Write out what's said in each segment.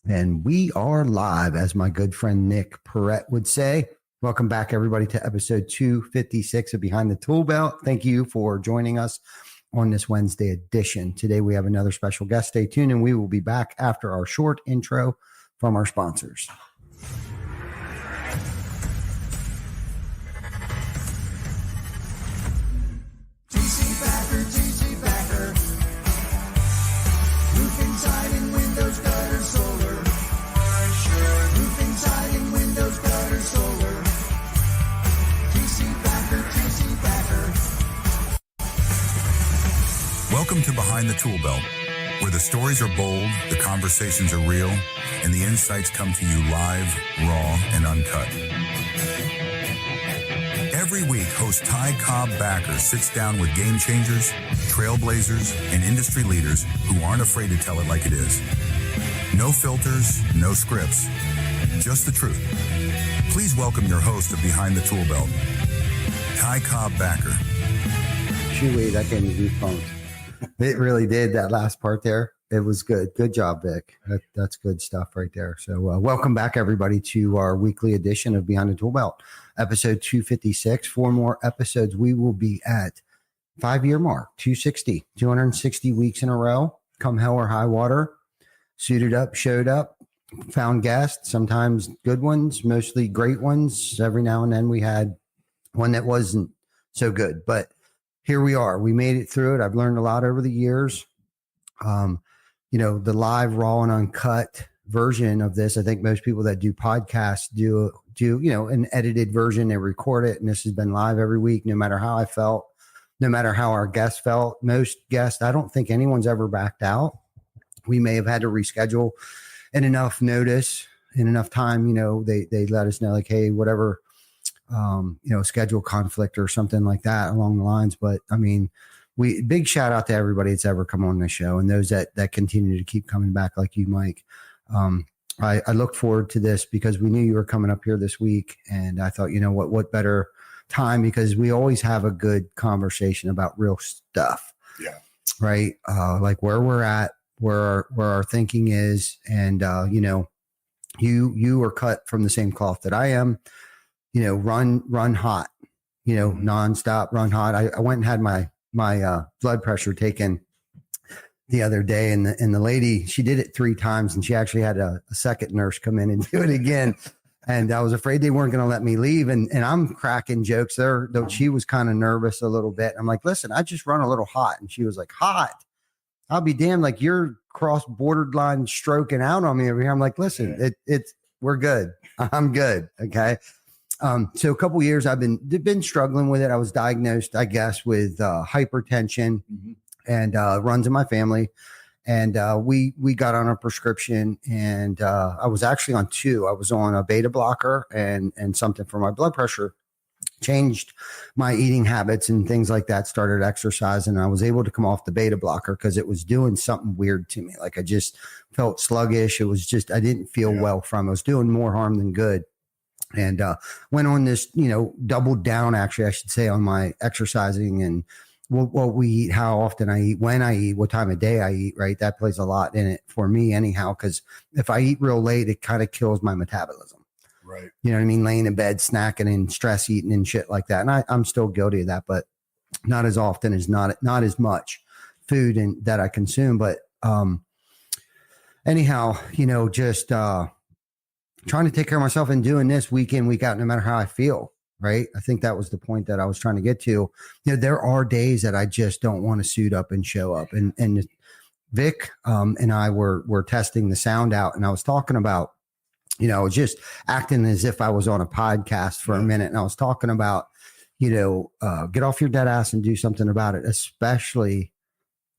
And we are live, as my good friend Nick Perrette would say. Welcome back, everybody, to episode 256 of Behind the Tool Belt. Thank you for joining us on this Wednesday edition. Today, we have another special guest. Stay tuned, and we will be back after our short intro from our sponsors. Roofing, siding, windows, gutter, solar. Roofing, siding, windows, gutter, solar. TC Backer. Welcome to Behind the Tool Belt, where the stories are bold, the conversations are real, and the insights come to you live, raw, and uncut. Every week, host Ty Cobb Backer sits down with game changers, trailblazers, and industry leaders who aren't afraid to tell it like it is. No filters, no scripts, just the truth. Please welcome your host of Behind the Tool Belt, Ty Cobb Backer. Chewy, that gave me goosebumps. It really did, that last part there. It was good. Good job, Vic. That's good stuff right there. So welcome back, everybody, to our weekly edition of Behind the Tool Belt, episode 256. 4 more episodes. We will be at 5-year mark, 260 weeks in a row, come hell or high water, suited up, showed up, found guests, sometimes good ones, mostly great ones. Every now and then we had one that wasn't so good, but here we are. We made it through it. I've learned a lot over the years. The live, raw, and uncut version of this, I think most people that do podcasts do an edited version. They record it, and this has been live every week, no matter how I felt, no matter how our guests felt. Most guests, I don't think anyone's ever backed out. We may have had to reschedule in enough notice, in enough time, they let us know, like, hey, whatever, schedule conflict or something like that along the lines. But I mean, big shout out to everybody that's ever come on the show, and those that continue to keep coming back, like you, Mike. I look forward to this because we knew you were coming up here this week, and I thought, what better time, because we always have a good conversation about real stuff. Yeah. Right. Like where we're at, where our thinking is, and you are cut from the same cloth that I am. Run hot, nonstop, run hot. I went and had my blood pressure taken the other day, and the lady, she did it 3 times, and she actually had a second nurse come in and do it again. And I was afraid they weren't going to let me leave. And I'm cracking jokes there, though she was kind of nervous a little bit. I'm like, listen, I just run a little hot. And she was like, hot? I'll be damned. Like, you're cross borderline stroking out on me over here. I'm like, listen, we're good. I'm good. Okay. So a couple of years I've been struggling with it. I was diagnosed, I guess, with hypertension and runs in my family. And we got on a prescription, and I was actually on 2. I was on a beta blocker and something for my blood pressure. Changed my eating habits and things like that, started exercising. And I was able to come off the beta blocker because it was doing something weird to me. Like I just felt sluggish. It was just, I didn't feel well from it. I was doing more harm than good. And went on this, doubled down, actually, I should say, on my exercising and what we eat, how often I eat, when I eat, what time of day I eat, right? That plays a lot in it for me anyhow, because if I eat real late, it kind of kills my metabolism. Right. You know what I mean? Laying in bed, snacking and stress eating and shit like that. And I'm still guilty of that, but not as often as not as much food that I consume. But anyhow, just trying to take care of myself and doing this week in, week out, no matter how I feel. Right. I think that was the point that I was trying to get to. There are days that I just don't want to suit up and show up. And Vic and I were testing the sound out, and I was talking about, just acting as if I was on a podcast for a minute. And I was talking about, get off your dead ass and do something about it, especially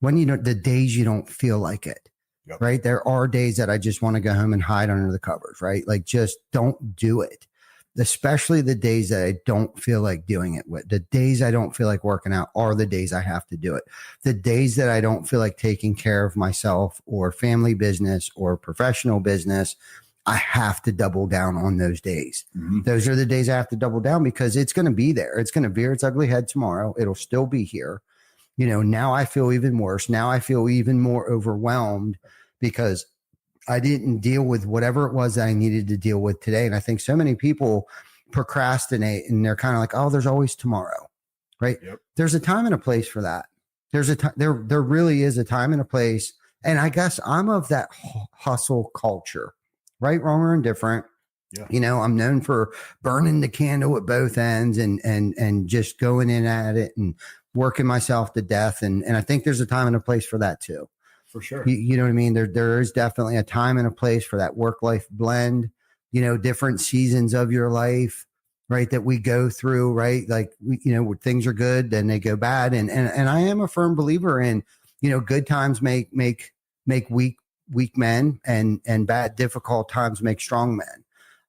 when, the days you don't feel like it. Yep. Right. There are days that I just want to go home and hide under the covers. Right. Like, just don't do it. Especially the days that I don't feel like doing it with. The days I don't feel like working out are the days I have to do it. The days that I don't feel like taking care of myself or family business or professional business, I have to double down on those days. Mm-hmm. Those are the days I have to double down, because it's going to be there. It's going to veer its ugly head tomorrow. It'll still be here. Now I feel even worse. Now I feel even more overwhelmed because I didn't deal with whatever it was that I needed to deal with today. And I think so many people procrastinate and they're kind of like, oh, there's always tomorrow, right? Yep. There's a time and a place for that. There's a time, there really is a time and a place. And I guess I'm of that hustle culture, right, wrong, or indifferent. Yeah. You know, I'm known for burning the candle at both ends and just going in at it and working myself to death. And I think there's a time and a place for that too. For sure. You know what I mean? There is definitely a time and a place for that work-life blend, you know, different seasons of your life, right, that we go through, right? Like, you know, when things are good, then they go bad. And I am a firm believer in, you know, good times make weak men and bad, difficult times make strong men.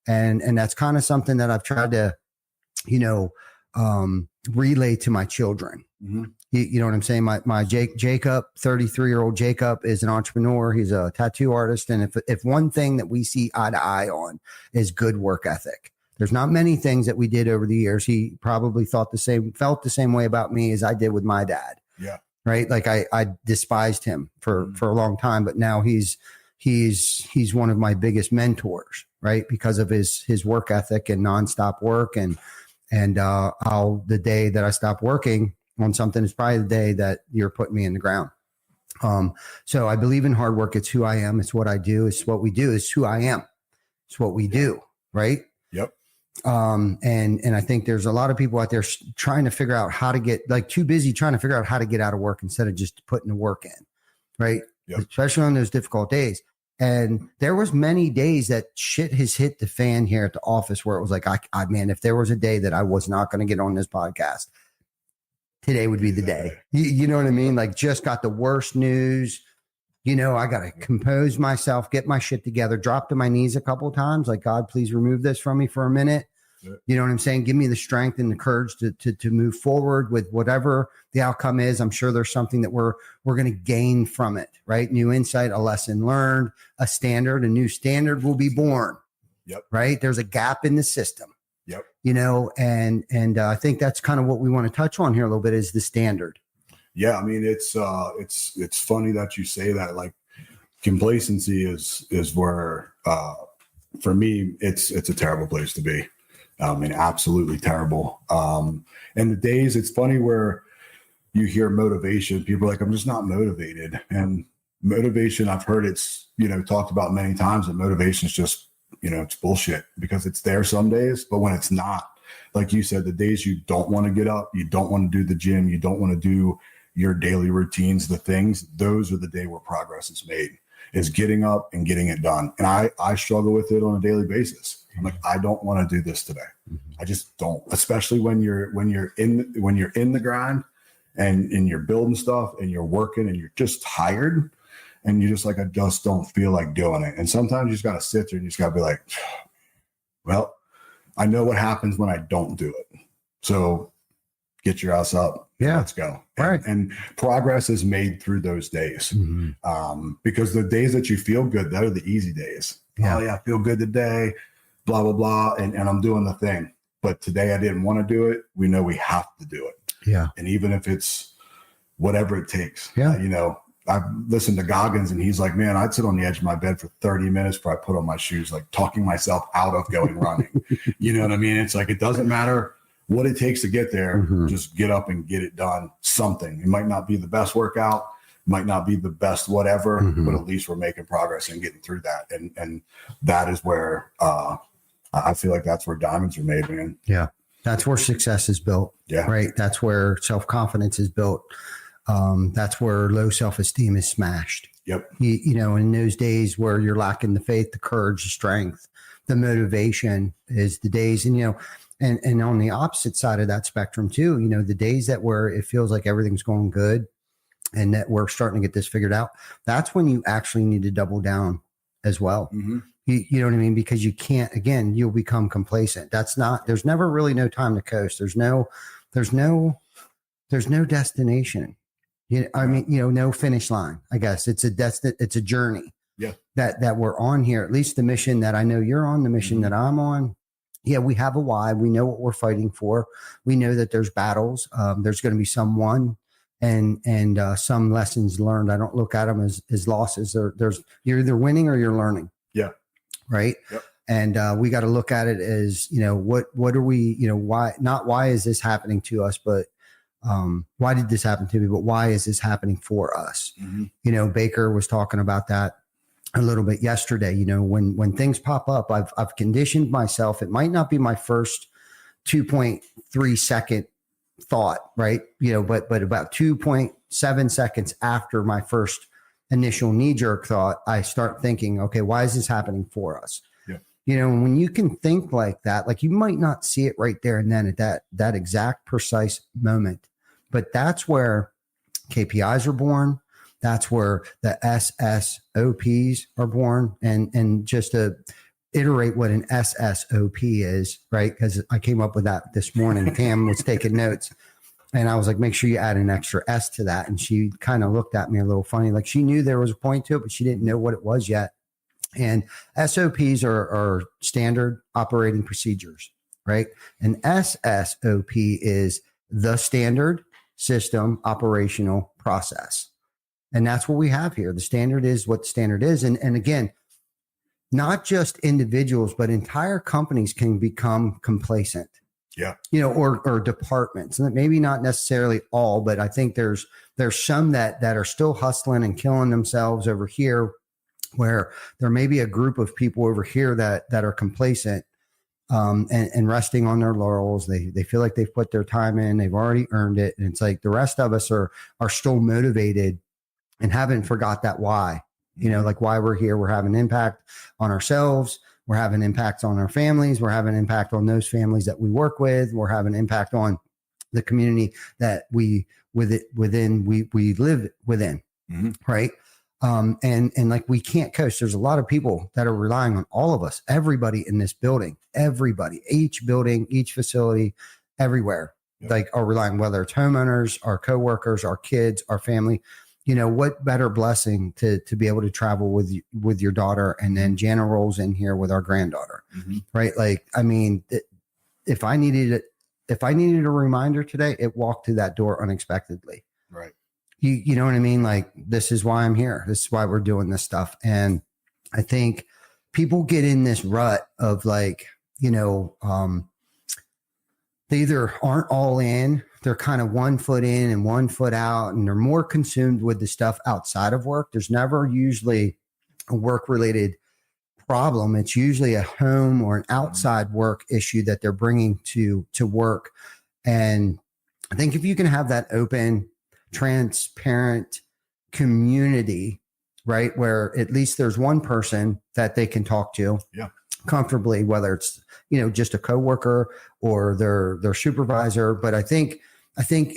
And that's kind of something that I've tried to, you know, relay to my children. Mm-hmm. You know what I'm saying? My Jacob, 33-year-old Jacob, is an entrepreneur. He's a tattoo artist. And if one thing that we see eye to eye on is good work ethic, there's not many things that we did over the years. He probably felt the same way about me as I did with my dad. Yeah. Right. Like I despised him for a long time, but now he's one of my biggest mentors, right? Because of his work ethic and nonstop work. And the day that I stop working on something is probably the day that you're putting me in the ground. So I believe in hard work. It's who I am. It's what I do. It's what we do. It's who I am. It's what we do. Right. Yep. And I think there's a lot of people out there trying to figure out how to get, like, too busy trying to figure out how to get out of work instead of just putting the work in. Right. Yep. Especially on those difficult days. And there was many days that shit has hit the fan here at the office where it was like, man, if there was a day that I was not going to get on this podcast, today would be the day. You know what I mean? Like, just got the worst news. You know, I got to compose myself, get my shit together, drop to my knees a couple of times. Like, God, please remove this from me for a minute. Yeah. You know what I'm saying? Give me the strength and the courage to move forward with whatever the outcome is. I'm sure there's something that we're going to gain from it, right? New insight, a lesson learned, a new standard will be born. Yep. Right. There's a gap in the system. Yep. You know, and I think that's kind of what we want to touch on here a little bit is the standard. Yeah. I mean, it's funny that you say that. Like, complacency is where, for me, it's a terrible place to be. I mean, absolutely terrible. And the days, it's funny where you hear motivation, people are like, I'm just not motivated. And motivation, I've heard it's, you know, talked about many times, and motivation is just, you know, it's bullshit because it's there some days, but when it's not, like you said, the days you don't want to get up, you don't want to do the gym, you don't want to do your daily routines, the things, those are the day where progress is made, is getting up and getting it done. And I struggle with it on a daily basis. I'm like, I don't want to do this today. I just don't, especially when you're in the grind and you're building stuff and you're working and you're just tired and you're just like, I just don't feel like doing it. And sometimes you just got to sit there and you just got to be like, well, I know what happens when I don't do it. So get your ass up. Yeah. Let's go. Right. And progress is made through those days. Because the days that you feel good, that are the easy days. Yeah. Oh yeah, I feel good today, blah, blah, blah. And I'm doing the thing. But today I didn't want to do it. We know we have to do it. Yeah. And even if it's whatever it takes, yeah. You know, I've listened to Goggins and he's like, man, I'd sit on the edge of my bed for 30 minutes before I put on my shoes, like talking myself out of going running. You know what I mean? It's like, it doesn't matter what it takes to get there. Just get up and get it done. Something. It might not be the best workout, might not be the best whatever, but at least we're making progress and getting through that. And that is where I feel like that's where diamonds are made, man. Yeah. That's where success is built. Yeah. Right. That's where self-confidence is built. That's where low self-esteem is smashed. Yep. You know, in those days where you're lacking the faith, the courage, the strength, the motivation is the days. And, you know, and on the opposite side of that spectrum too, you know, the days that where it feels like everything's going good and that we're starting to get this figured out, that's when you actually need to double down as well. You know what I mean? Because you can't, again, you'll become complacent. There's never really no time to coast. There's no destination. You know, I mean, you know, no finish line, I guess. It's a journey. Yeah. That we're on here, at least the mission that I know you're on, the mission that I'm on. Yeah, we have a why. We know what we're fighting for. We know that there's battles. There's going to be some won and some lessons learned. I don't look at them as losses. You're either winning or you're learning. Yeah. Right. Yep. And we got to look at it as, what are we, why is this happening to us, but why did this happen to me? But why is this happening for us? Mm-hmm. Baker was talking about that a little bit yesterday. When things pop up, I've conditioned myself. It might not be my first 2.3 second thought, right? But about 2.7 seconds after my first initial knee jerk thought, I start thinking, okay, why is this happening for us? When you can think like that, like you might not see it right there and then at that exact precise moment, but that's where KPIs are born. That's where the SSOPs are born. And just to iterate what an SSOP is, right? Because I came up with that this morning. Tam was taking notes and I was like, make sure you add an extra S to that. And she kind of looked at me a little funny. Like she knew there was a point to it, but she didn't know what it was yet. And SOPs are standard operating procedures, right? And SSOP is the standard system operational process. And that's what we have here. The standard is what the standard is. And again, not just individuals, but entire companies can become complacent. Yeah. Or departments. And maybe not necessarily all, but I think there's some that are still hustling and killing themselves over here, where there may be a group of people over here that are complacent and resting on their laurels. They feel like they've put their time in, they've already earned it. And it's like the rest of us are still motivated and haven't forgot that why, like why we're here. We're having impact on ourselves. We're having impacts on our families. We're having impact on those families that we work with. We're having impact on the community that we live within. Mm-hmm. Right. And like we can't coast. There's a lot of people that are relying on all of us, everybody in this building, each building, each facility, everywhere, like are relying, whether it's homeowners, our coworkers, our kids, our family. What better blessing to be able to travel with your daughter, and then Jana rolls in here with our granddaughter, right? Like, I mean, if I needed a reminder today, it walked through that door unexpectedly. Right. You know what I mean? Like, this is why I'm here. This is why we're doing this stuff. And I think people get in this rut of like, they either aren't all in, they're kind of 1 foot in and 1 foot out, and they're more consumed with the stuff outside of work. There's never usually a work-related problem. It's usually a home or an outside work issue that they're bringing to work. And I think if you can have that open, transparent community, right, where at least there's one person that they can talk to comfortably, whether it's, just a coworker or their supervisor. But I think,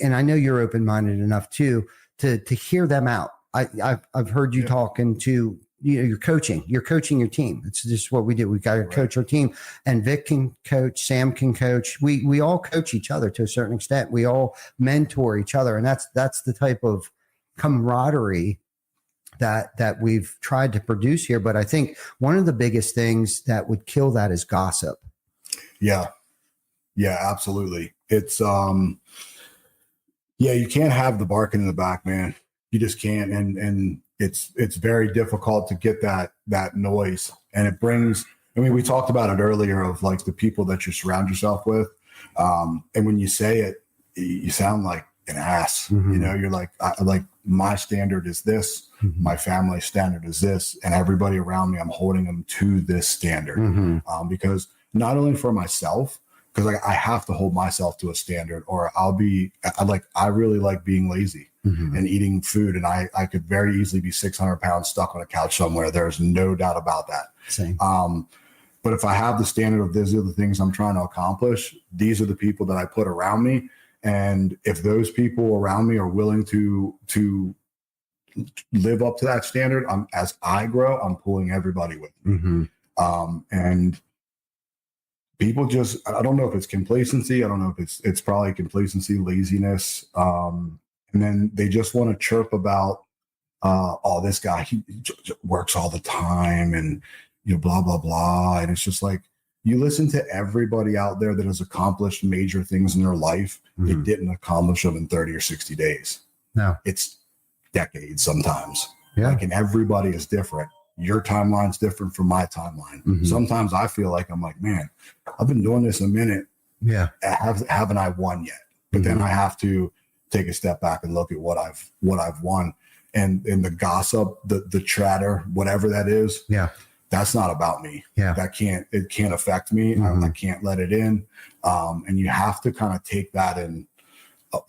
and I know you're open-minded enough too, to hear them out. I've heard you talking to, you're coaching your team. It's just what we do. We got to coach our team, and Vic can coach, Sam can coach. We all coach each other to a certain extent. We all mentor each other. And that's the type of camaraderie that we've tried to produce here. But I think one of the biggest things that would kill that is gossip. Yeah, absolutely. It's, you can't have the barking in the back, man. You just can't. And it's very difficult to get that noise. And it brings, we talked about it earlier of like the people that you surround yourself with. And when you say it, you sound like an ass. You're like, my standard is this, my family standard is this, and everybody around me, I'm holding them to this standard. Because not only for myself, because I have to hold myself to a standard, or I really like being lazy and eating food. And I could very easily be 600 pounds stuck on a couch somewhere. There's no doubt about that. Same. But if I have the standard of these are the things I'm trying to accomplish, these are the people that I put around me. And if those people around me are willing to live up to that standard, as I grow, I'm pulling everybody with me. And people just, I don't know if it's complacency. I don't know if it's probably complacency, laziness. And then they just want to chirp about, this guy, he works all the time and, blah, blah, blah. And it's just like, you listen to everybody out there that has accomplished major things in their life. They didn't accomplish them in 30 or 60 days. No. It's decades sometimes. Yeah. Like, and everybody is different. Your timeline's different from my timeline. Mhm. Sometimes I feel like I'm like, man, I've been doing this a minute. Yeah. Haven't I won yet? But then I have to take a step back and look at what I've won. And the gossip, the chatter, whatever that is, Yeah. that's not about me. Yeah. It can't affect me. I can't let it in. And you have to kind of take that and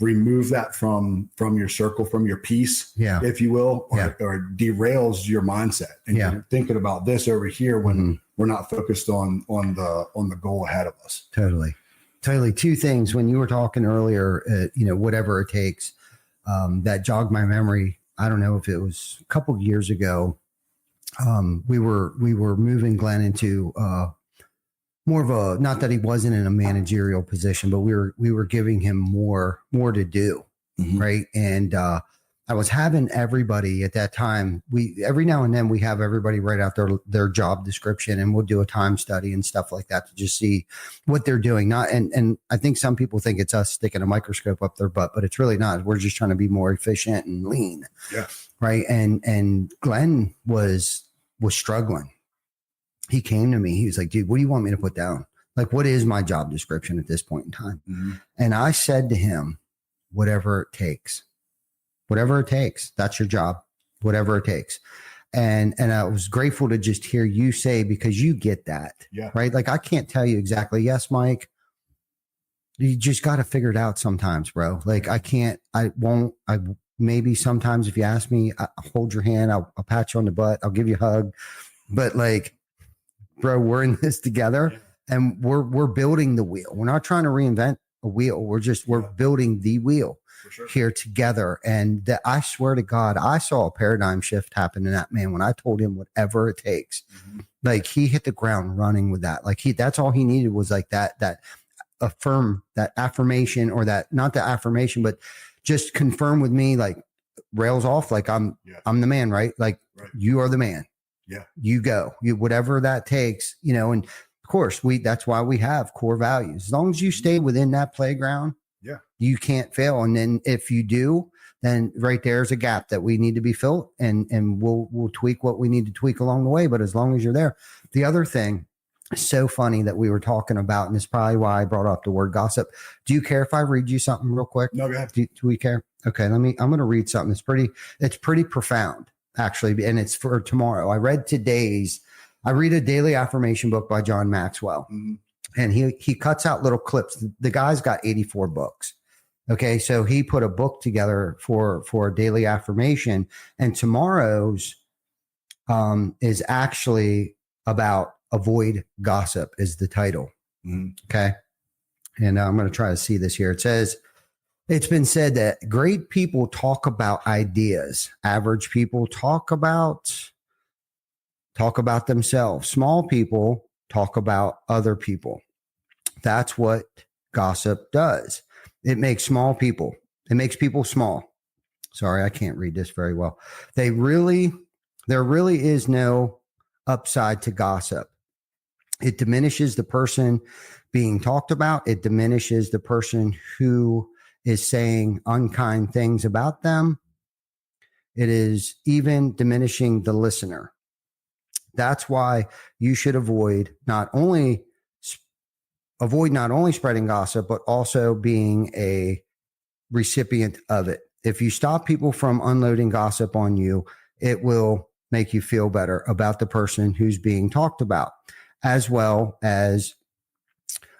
remove that from your circle, from your piece, if you will, or it derails your mindset. And you're thinking about this over here when we're not focused on the goal ahead of us. Totally. Two things. When you were talking earlier, whatever it takes, that jogged my memory. I don't know if it was a couple of years ago. We were moving Glenn into more of a, not that he wasn't in a managerial position, but we were giving him more to do. Right. And I was having everybody at that time, every now and then we have everybody write out their job description, and we'll do a time study and stuff like that to just see what they're doing. And I think some people think it's us sticking a microscope up their butt, but it's really not. We're just trying to be more efficient and lean. Yeah. Right. And Glenn was struggling. He came to me. He was like, dude, what do you want me to put down? Like, what is my job description at this point in time? And I said to him, whatever it takes. Whatever it takes. That's your job. Whatever it takes. And I was grateful to just hear you say, because you get that. Yeah. Right. Like, I can't tell you exactly. Yes, Mike. You just got to figure it out sometimes, bro. Like, maybe sometimes if you ask me, I'll hold your hand. I'll pat you on the butt. I'll give you a hug. But like, bro, we're in this together, and we're building the wheel. We're not trying to reinvent a wheel. We're building the wheel here together. And I swear to God, I saw a paradigm shift happen in that man when I told him whatever it takes. Like, he hit the ground running with that. Like, that's all he needed was like that affirmation, or that, not the affirmation, but just confirm with me, like, rails off. Like, I'm the man, right? Like, you are the man. Yeah. You go, whatever that takes, and of course that's why we have core values. As long as you stay within that playground, you can't fail. And then if you do, then right there's a gap that we need to be filled, and we'll tweak what we need to tweak along the way. But as long as you're there. The other thing, so funny that we were talking about, and it's probably why I brought up the word gossip. Do you care if I read you something real quick? No, go ahead. Do we care? Okay. I'm going to read something. It's pretty profound, actually. And it's for tomorrow. I read a daily affirmation book by John Maxwell, and he cuts out little clips. The guy's got 84 books. Okay. So he put a book together for a daily affirmation, and tomorrow's is actually about avoid gossip is the title. Okay. And I'm going to try to see this here. It says, it's been said that great people talk about ideas. Average people talk about themselves. Small people talk about other people. That's what gossip does. It makes people small. Sorry, I can't read this very well. There really is no upside to gossip. It diminishes the person being talked about. It diminishes the person who is saying unkind things about them. It is even diminishing the listener. That's why you should avoid not only spreading gossip, but also being a recipient of it. If you stop people from unloading gossip on you, it will make you feel better about the person who's being talked about, as well as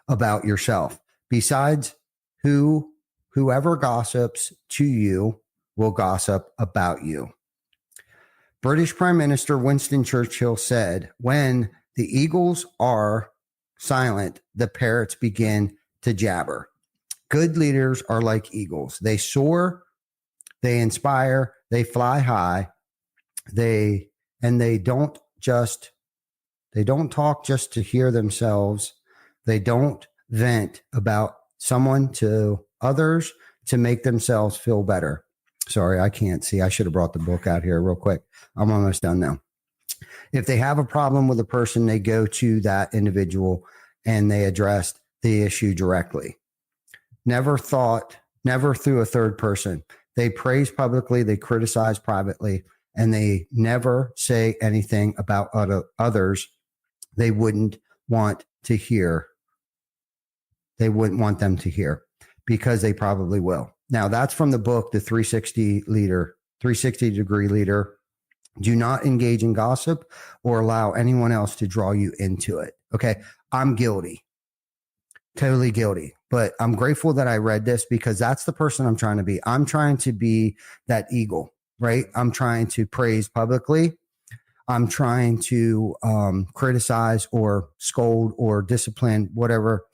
about yourself. Besides, whoever gossips to you will gossip about you. British Prime Minister Winston Churchill said, when the eagles are silent, the parrots begin to jabber. Good leaders are like eagles. They soar, they inspire, they fly high. They don't talk just to hear themselves. They don't vent about someone to others to make themselves feel better. Sorry, I can't see. I should have brought the book out here real quick. I'm almost done now. If they have a problem with a person, they go to that individual and they address the issue directly. Never through a third person. They praise publicly, they criticize privately, and they never say anything about others they wouldn't want to hear. They wouldn't want them to hear, because they probably will. Now, that's from the book, The 360 Degree Leader. Do not engage in gossip or allow anyone else to draw you into it. Okay. I'm guilty, totally guilty, but I'm grateful that I read this, because that's the person I'm trying to be. I'm trying to be that eagle, right? I'm trying to praise publicly. I'm trying to criticize or scold or discipline, whatever,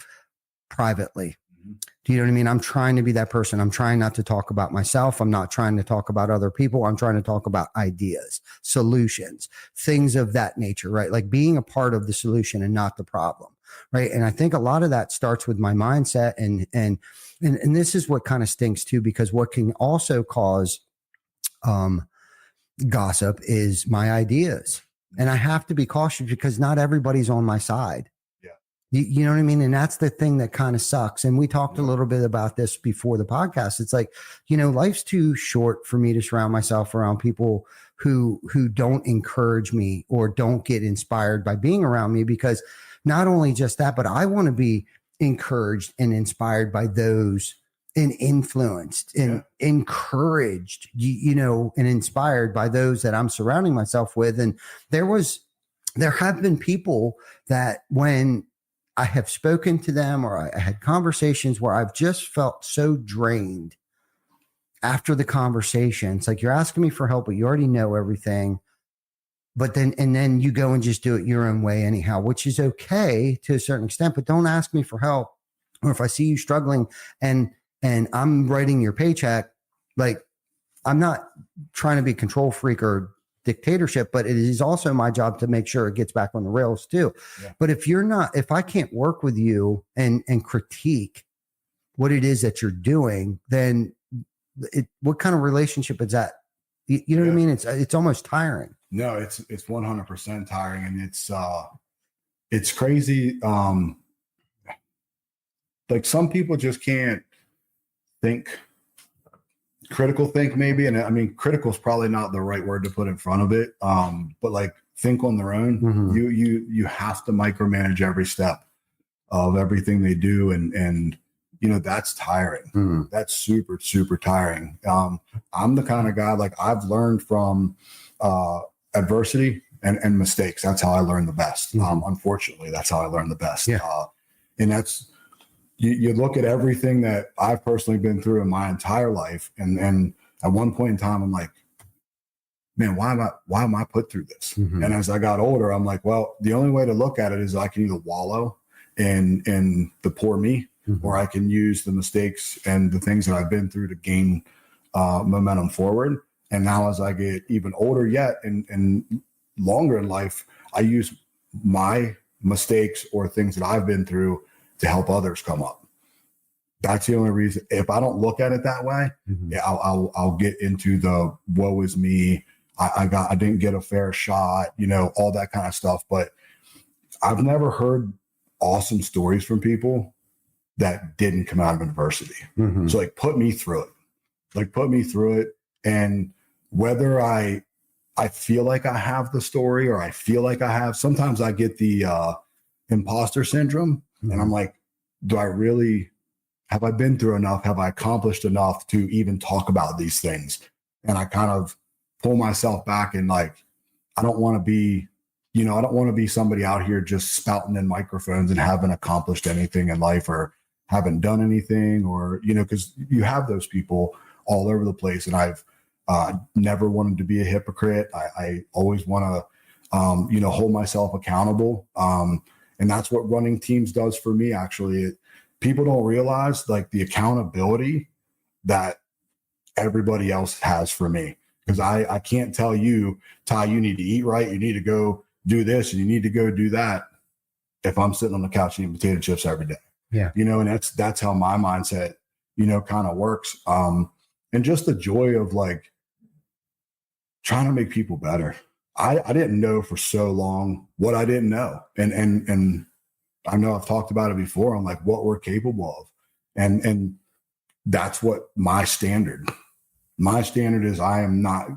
privately. Do you know what I mean? I'm trying to be that person. I'm trying not to talk about myself. I'm not trying to talk about other people. I'm trying to talk about ideas, solutions, things of that nature, right? Like being a part of the solution and not the problem, right? And I think a lot of that starts with my mindset. And this is what kind of stinks too, because what can also cause gossip is my ideas. And I have to be cautious, because not everybody's on my side. You know what I mean? And that's the thing that kind of sucks. And we talked a little bit about this before the podcast. It's like, life's too short for me to surround myself around people who don't encourage me or don't get inspired by being around me, because not only just that, but I want to be encouraged and inspired by those, and influenced and encouraged, and inspired by those that I'm surrounding myself with. And there have been people that when I have spoken to them or I had conversations where I've just felt so drained after the conversation. It's like, you're asking me for help, but you already know everything. But then you go and just do it your own way anyhow, which is okay to a certain extent, but don't ask me for help. Or if I see you struggling and I'm writing your paycheck, like, I'm not trying to be control freak or dictatorship, but it is also my job to make sure it gets back on the rails too. Yeah. But if I can't work with you and critique what it is that you're doing, then what kind of relationship is that? You know what I mean? It's almost tiring. No, it's 100% tiring, and it's crazy. Like, some people just can't critical think maybe. And I mean, critical is probably not the right word to put in front of it. But like, think on their own. Mm-hmm. You have to micromanage every step of everything they do. And that's tiring. Mm-hmm. That's super, super tiring. I'm the kind of guy, like, I've learned from adversity and mistakes. That's how I learn the best. Mm-hmm. Unfortunately, that's how I learn the best. Yeah. And that's, you look at everything that I've personally been through in my entire life. And at one point in time, I'm like, man, why am I put through this? Mm-hmm. And as I got older, I'm like, well, the only way to look at it is I can either wallow in the poor me, mm-hmm. or I can use the mistakes and the things that I've been through to gain momentum forward. And now, as I get even older yet and longer in life, I use my mistakes or things that I've been through to help others come up. That's the only reason. If I don't look at it that way, mm-hmm. I'll get into the woe is me. I didn't get a fair shot, all that kind of stuff. But I've never heard awesome stories from people that didn't come out of adversity. Mm-hmm. So put me through it. And whether I feel like I have the story or I feel like I have, sometimes I get the imposter syndrome. And I'm like, have I been through enough? Have I accomplished enough to even talk about these things? And I kind of pull myself back and I don't want to be, I don't want to be somebody out here just spouting in microphones and haven't accomplished anything in life or haven't done anything, or, because you have those people all over the place. And I've never wanted to be a hypocrite. I always want to, hold myself accountable. And that's what running teams does for me. Actually, people don't realize the accountability that everybody else has for me. Because I can't tell you, Ty, you need to eat right. You need to go do this and you need to go do that if I'm sitting on the couch eating potato chips every day. Yeah. And that's how my mindset, kind of works. And just the joy of trying to make people better. I didn't know for so long what I didn't know. And I know I've talked about it before on what we're capable of. And that's what my standard my standard is I'm not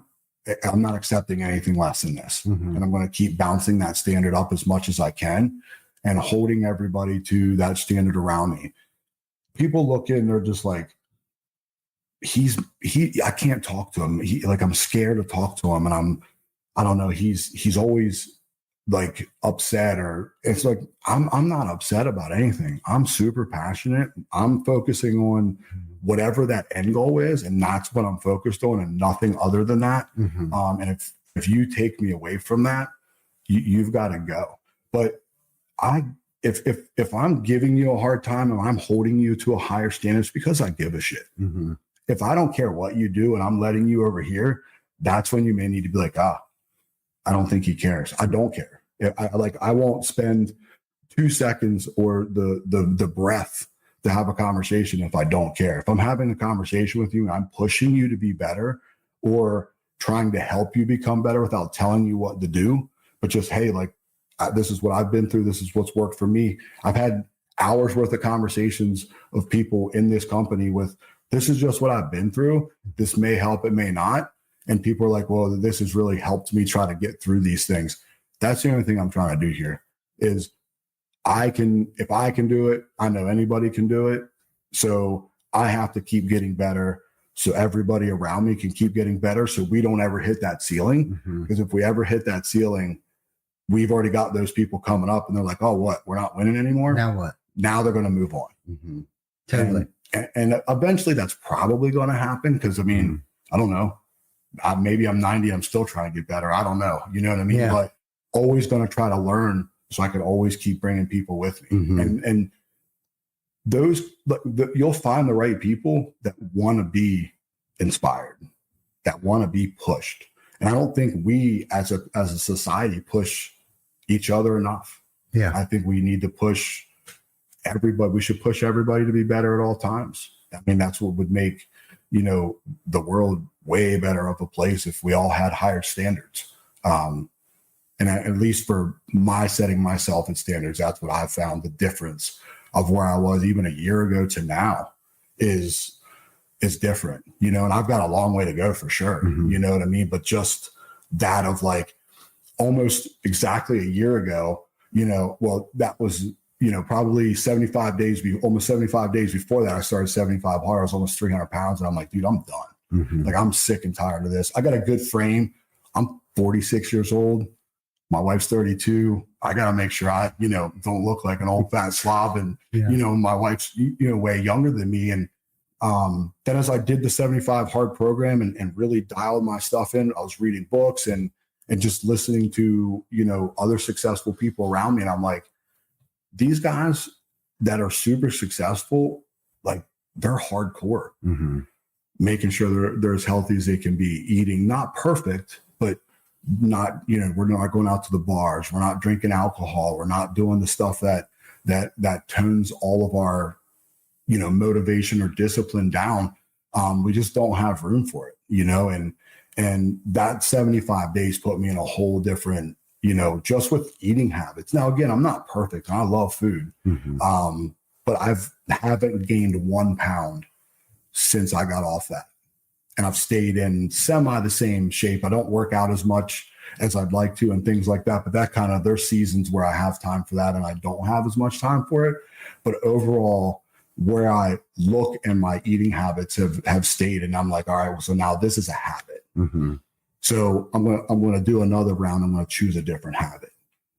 accepting anything less than this. Mm-hmm. And I'm going to keep bouncing that standard up as much as I can and holding everybody to that standard around me. People look in, they're just like, I can't talk to him. I'm scared to talk to him. And I don't know. He's always like upset, or it's like, I'm not upset about anything. I'm super passionate. I'm focusing on whatever that end goal is. And that's what I'm focused on, and nothing other than that. Mm-hmm. And if you take me away from that, you've got to go. But if I'm giving you a hard time and I'm holding you to a higher standard, it's because I give a shit. Mm-hmm. If I don't care what you do and I'm letting you over here, that's when you may need to be like, I don't think he cares. I don't care. I won't spend 2 seconds or the breath to have a conversation if I don't care. If I'm having a conversation with you and I'm pushing you to be better or trying to help you become better without telling you what to do, but just, hey, this is what I've been through. This is what's worked for me. I've had hours worth of conversations of people in this company with, this is just what I've been through. This may help, it may not. And people are like, well, this has really helped me try to get through these things. That's the only thing I'm trying to do here is if I can do it, I know anybody can do it. So I have to keep getting better so everybody around me can keep getting better. So we don't ever hit that ceiling. Mm-hmm. Because if we ever hit that ceiling, we've already got those people coming up and they're like, oh, what? We're not winning anymore. Now what? Now they're going to move on. Mm-hmm. Totally. And eventually that's probably going to happen. Because I mean, I don't know. Maybe I'm 90. I'm still trying to get better. I don't know. You know what I mean? Yeah. But always going to try to learn so I can always keep bringing people with me. Mm-hmm. And those, you'll find the right people that want to be inspired, that want to be pushed. And I don't think we as a society push each other enough. Yeah. I think we need to push everybody. We should push everybody to be better at all times. I mean, that's what would make, the world way better of a place if we all had higher standards. And at least for my setting myself at standards, that's what I've found. The difference of where I was even a year ago to now is different, and I've got a long way to go for sure. Mm-hmm. You know what I mean? But just that of almost exactly a year ago, that was, probably 75 days, almost 75 days before that, I started 75 hard. I was almost 300 pounds. And I'm like, dude, I'm done. Mm-hmm. I'm sick and tired of this. I got a good frame. I'm 46 years old. My wife's 32. I got to make sure I, don't look like an old fat slob. And, my wife's, way younger than me. And then as I did the 75 hard program and really dialed my stuff in, I was reading books and just listening to, other successful people around me. And I'm like, these guys that are super successful, they're hardcore, Mm-hmm. making sure they're as healthy as they can be, eating, not perfect, but not, we're not going out to the bars. We're not drinking alcohol. We're not doing the stuff that tones all of our, motivation or discipline down. We just don't have room for it, and that 75 days put me in a whole different, just with eating habits. Now, again, I'm not perfect and I love food. Mm-hmm. But haven't gained 1 pound since I got off that. And I've stayed in semi the same shape. I don't work out as much as I'd like to and things like that. But there's seasons where I have time for that and I don't have as much time for it. But overall, where I look and my eating habits have stayed. And I'm like, all right, well, so now this is a habit. Mm-hmm. So I'm going to do another round. I'm going to choose a different habit.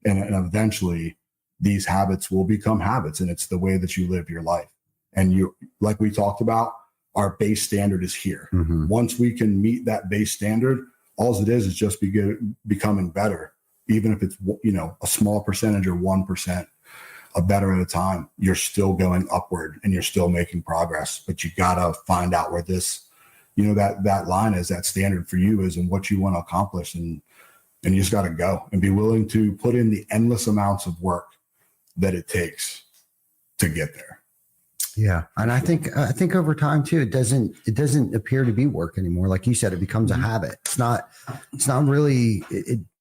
And eventually these habits will become habits. And it's the way that you live your life. And you, like we talked about, our base standard is here. Mm-hmm. Once we can meet that base standard, all it is just becoming better. Even if it's, a small percentage or 1% better at a time, you're still going upward and you're still making progress. But you got to find out where this, that line is, that standard for you is, and what you want to accomplish. And you just got to go and be willing to put in the endless amounts of work that it takes to get there. Yeah. And I think over time too, it doesn't appear to be work anymore. Like you said, it becomes a habit. It's not really,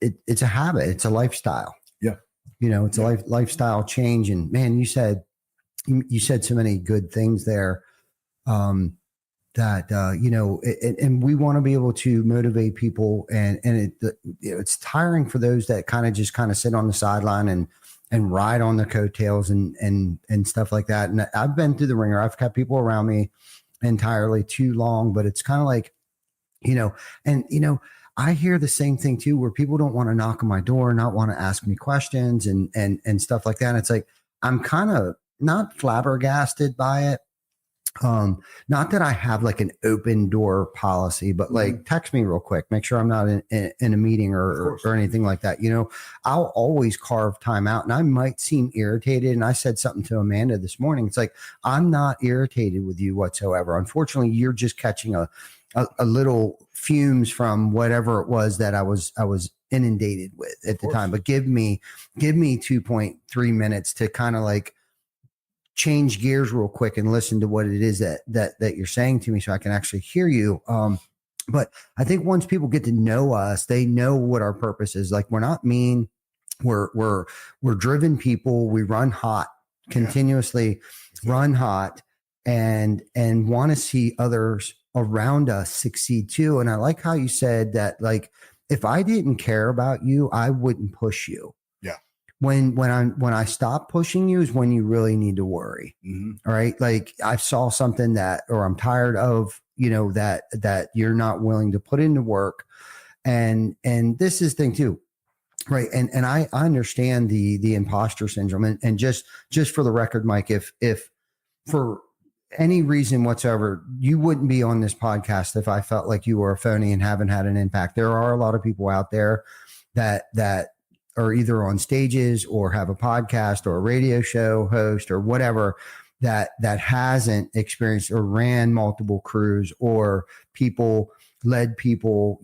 it's a habit. It's a lifestyle. Yeah. It's a lifestyle change. And man, you said so many good things there. and we want to be able to motivate people, and it's tiring for those that kind of sit on the sideline and ride on the coattails and stuff like that. And I've been through the ringer. I've kept people around me entirely too long, but it's kind of like, I hear the same thing too, where people don't want to knock on my door, not want to ask me questions and stuff like that. And it's like, I'm kind of not flabbergasted by it. Not that I have like an open door policy, but like text me real quick, make sure I'm not in a meeting or anything like that. I'll always carve time out, and I might seem irritated. And I said something to Amanda this morning. It's like, I'm not irritated with you whatsoever. Unfortunately, you're just catching a little fumes from whatever it was that I was inundated with at the time. But give me 2.3 minutes to kind of like change gears real quick and listen to what it is that you're saying to me, so I can actually hear you. But I think once people get to know us, they know what our purpose is. Like, we're not mean. We're driven people. We run hot, continuously run hot, and want to see others around us succeed too. And I like how you said that, like, if I didn't care about you, I wouldn't push you. When I stop pushing you is when you really need to worry. All right. Like, I saw something or I'm tired of, that you're not willing to put into work. And this is thing too. Right. And I understand the imposter syndrome, and just for the record, Mike, if for any reason whatsoever, you wouldn't be on this podcast if I felt like you were a phony and haven't had an impact. There are a lot of people out there that are either on stages or have a podcast or a radio show host or whatever that hasn't experienced or ran multiple crews or led people,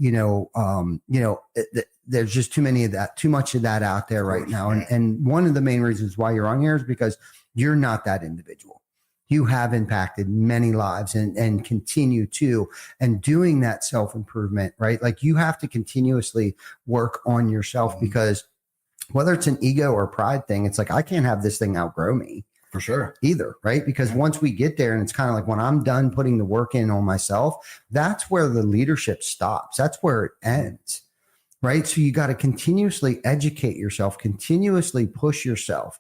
there's just too much of that out there right now. And one of the main reasons why you're on here is because you're not that individual. You have impacted many lives and continue to, and doing that self-improvement, right? Like, you have to continuously work on yourself, because whether it's an ego or pride thing, it's like, I can't have this thing outgrow me. For sure. Either, right? Because once we get there, and it's kind of like, when I'm done putting the work in on myself, that's where the leadership stops. That's where it ends, right? So you got to continuously educate yourself, continuously push yourself,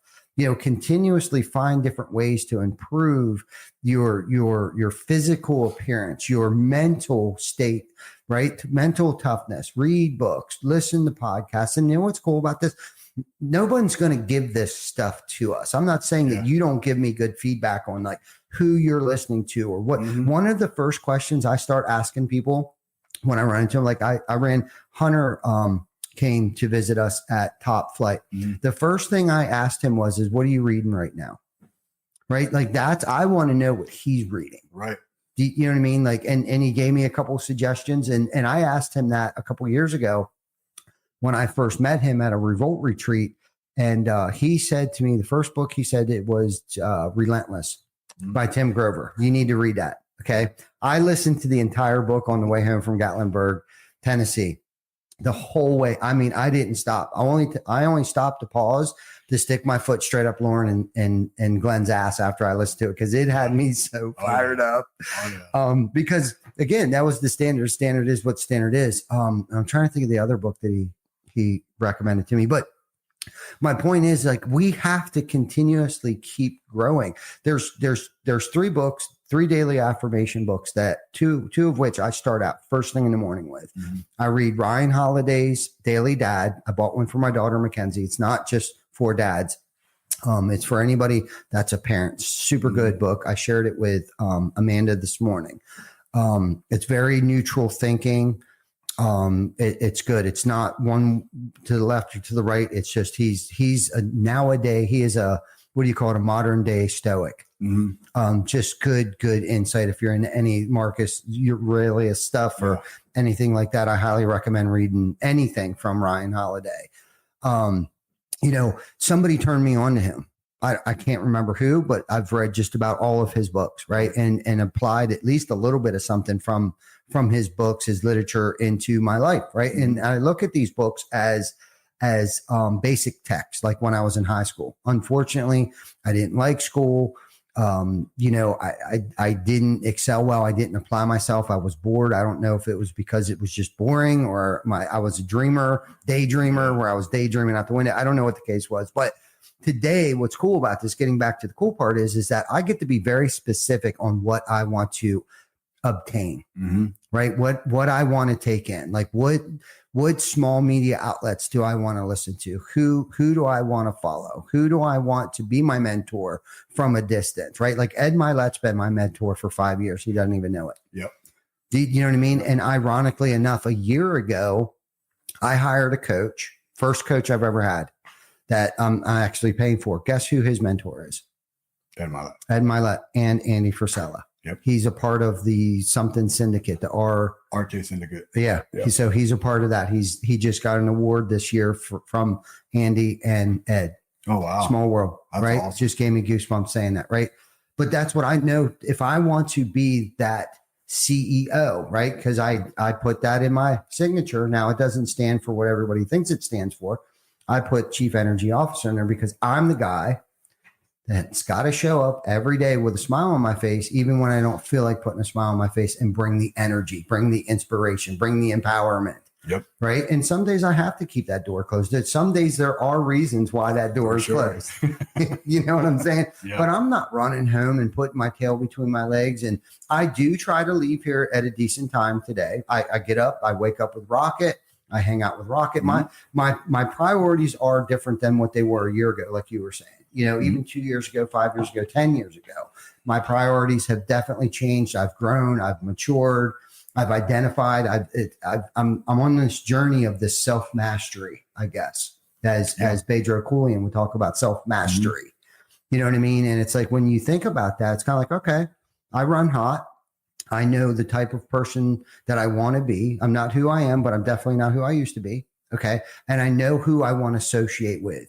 continuously find different ways to improve your physical appearance, your mental state, right? Mental toughness, read books, listen to podcasts. And what's cool about this? No one's going to give this stuff to us. I'm not saying that you don't give me good feedback on like who you're listening to or what. One of the first questions I start asking people when I run into them, like I ran Hunter, came to visit us at Top Flight. The first thing I asked him was, what are you reading right now? Right? Like, I want to know what he's reading. Right. You know what I mean? Like, and he gave me a couple of suggestions, and I asked him that a couple of years ago when I first met him at a Revolt retreat. And he said to me, the first book, he said it was Relentless by Tim Grover. You need to read that. Okay. I listened to the entire book on the way home from Gatlinburg, Tennessee, the whole way. I mean, I didn't stop. I only stopped to pause to stick my foot straight up Lauren and Glenn's ass after I listened to it, because it had me so fired up. Because again, that was the standard. Standard is what standard is. I'm trying to think of the other book that he recommended to me, but my point is, like, we have to continuously keep growing. There's 3 books, 3 daily affirmation books, that two of which I start out first thing in the morning with. I read Ryan Holiday's Daily Dad. I bought one for my daughter, Mackenzie. It's not just for dads. It's for anybody that's a parent. Super good book. I shared it with Amanda this morning. It's very neutral thinking. It's good. It's not one to the left or to the right. It's just he's a nowadays, he is a, what do you call it? A modern day stoic. Just good insight. If you're into any Marcus Aurelius stuff or anything like that, I highly recommend reading anything from Ryan Holiday. Somebody turned me on to him. I can't remember who, but I've read just about all of his books, right? And applied at least a little bit of something from his books, his literature into my life, right? And I look at these books as basic text, like when I was in high school. Unfortunately, I didn't like school. I didn't excel well. I didn't apply myself. I was bored. I don't know if it was because it was just boring or I was a daydreamer where I was daydreaming out the window. I don't know what the case was, but today, what's cool about this, getting back to the cool part is that I get to be very specific on what I want to obtain, right? What I want to take in, like what small media outlets do I want to listen to? Who do I want to follow? Who do I want to be my mentor from a distance, right? Like Ed Milet's been my mentor for 5 years. He doesn't even know it. Yep. You know what I mean? And ironically enough, a year ago, I hired a coach, first coach I've ever had that I'm actually paying for. Guess who his mentor is? Ed Milet and Andy Frisella. Yep. He's a part of the something syndicate, the RJ syndicate. Yeah. Yep. So he's a part of that. He just got an award this year from Andy and Ed. Oh, wow. Small world, That's right? awesome. Just gave me goosebumps saying that, right? But that's what I know. If I want to be that CEO, right? Because I put that in my signature. Now it doesn't stand for what everybody thinks it stands for. I put Chief Energy Officer in there because I'm the guy that's got to show up every day with a smile on my face, even when I don't feel like putting a smile on my face, and bring the energy, bring the inspiration, bring the empowerment. Yep. Right. And some days I have to keep that door closed. Some days there are reasons why that door is closed. You know what I'm saying? Yeah. But I'm not running home and putting my tail between my legs. And I do try to leave here at a decent time today. I get up, I wake up with Rocket. I hang out with Rocket. My priorities are different than what they were a year ago, like you were saying. You know, even 2 years ago, 5 years ago, 10 years ago, my priorities have definitely changed. I've grown. I've matured. I've Identified. I'm on this journey of this self mastery, I guess, as Pedro Coolian would talk about self mastery. You know what I mean? And it's like when you think about that, it's kind of like, okay, I run hot. I know the type of person that I want to be. I'm not who I am, but I'm definitely not who I used to be. Okay. And I know who I want to associate with.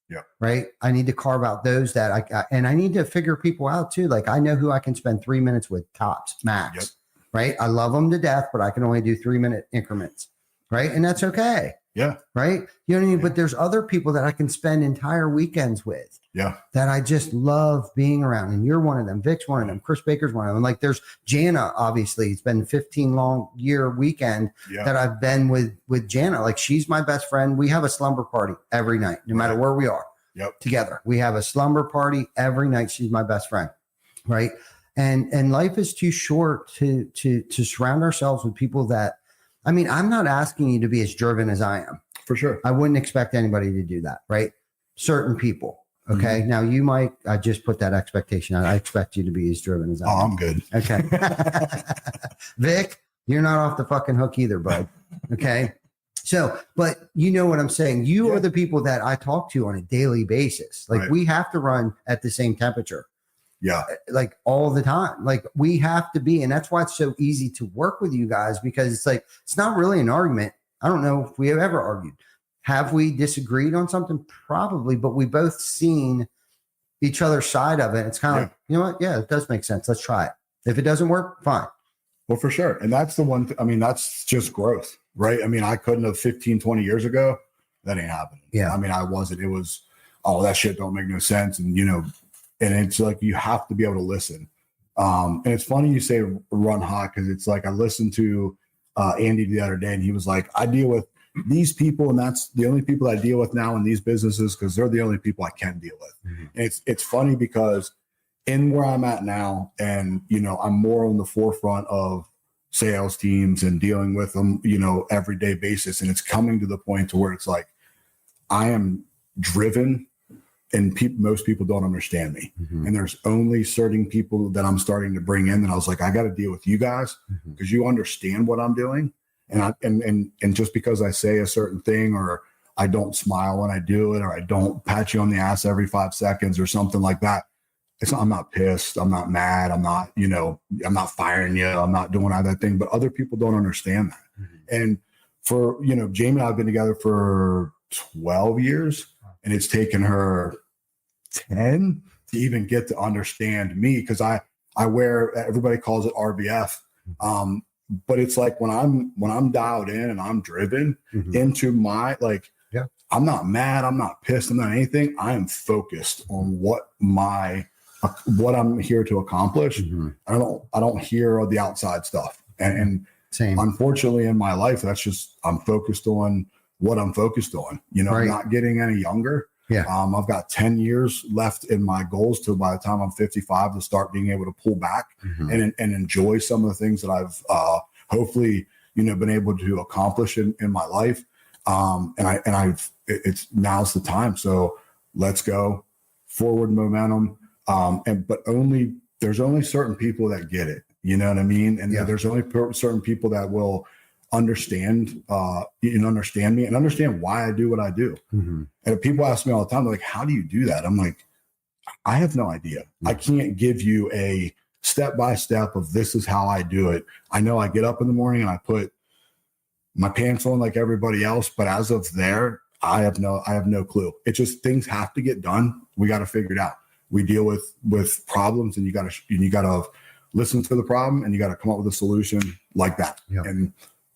Yeah. Right. I need to carve out those that and I need to figure people out too. Like I know who I can spend 3 minutes with tops max. Yep. Right. I love them to death, but I can only do 3 minute increments. Right. And that's okay. Yeah. Right. You know what I mean? Yeah. But there's other people that I can spend entire weekends with. Yeah. That I just love being around. And you're one of them. Vic's one of them. Chris Baker's one of them. Like there's Jana, obviously. It's been 15 long year weekend that I've been with Jana. Like she's my best friend. We have a slumber party every night, no matter where we are together. We have a slumber party every night. She's my best friend. Right. And life is too short to surround ourselves with people that, I mean, I'm not asking you to be as driven as I am. For sure. I wouldn't expect anybody to do that. Right. Certain people. Okay. Now you might, I just put that expectation out. I expect you to be as driven as I am. I'm good. Okay. Vic, you're not off the fucking hook either, bud. Okay. So, but you know what I'm saying? You are the people that I talk to on a daily basis. Like we have to run at the same temperature. Yeah. Like all the time. Like we have to be, and that's why it's so easy to work with you guys, because it's like, it's not really an argument. I don't know if we have ever argued. Have we disagreed on something? Probably, but we both seen each other's side of it. It's kind of like, you know what? Yeah, it does make sense. Let's try it. If it doesn't work, fine. Well, for sure. And that's the one, I mean, that's just growth, right? I mean, I couldn't have 15, 20 years ago. That ain't happening. Yeah. I mean, I wasn't, it was, oh, that shit don't make no sense. And, you know, and it's like, you have to be able to listen. And it's funny you say run hot, because it's like, I listened to Andy the other day and he was like, I deal with these people, and that's the only people I deal with now in these businesses because they're the only people I can deal with. And it's funny because in where I'm at now, and you know, I'm more on the forefront of sales teams and dealing with them, you know, everyday basis, and it's coming to the point to where it's like I am driven, and most people don't understand me. And there's only certain people that I'm starting to bring in, and I was like, I got to deal with you guys because you understand what I'm doing. And just because I say a certain thing, or I don't smile when I do it, or I don't pat you on the ass every 5 seconds or something like that, I'm not pissed. I'm not mad. I'm not, you know, I'm not firing you. I'm not doing all that thing, but other people don't understand that. And for, you know, Jamie and I have been together for 12 years, and it's taken her 10 to even get to understand me. Cause I wear, everybody calls it RBF. But it's like when I'm dialed in and I'm driven into my, like, I'm not mad. I'm not pissed. I'm not anything. I am focused on what my what I'm here to accomplish. Mm-hmm. I don't hear the outside stuff. And Same. unfortunately in my life, that's just, I'm focused on what I'm focused on, you know, Right. I'm not getting any younger. Yeah. I've got 10 years left in my goals till by the time I'm 55 to start being able to pull back Mm-hmm. and enjoy some of the things that I've hopefully, you know, been able to accomplish in my life. It's now's the time. So let's go forward momentum. But there's only certain people that get it, you know what I mean? And Yeah. there's only certain people that will understand understand me and understand why I do what I do. Mm-hmm. And people ask me all the time, they're like, how do you do that? I'm like, I have no idea. I can't give you a step-by-step of this is how I do it. I know I get up in the morning and I put my pants on like everybody else, but as of there, I have no clue. It's just things have to get done. We got to figure it out. We deal with problems, and you got to listen to the problem, and you got to come up with a solution like that. Yeah. And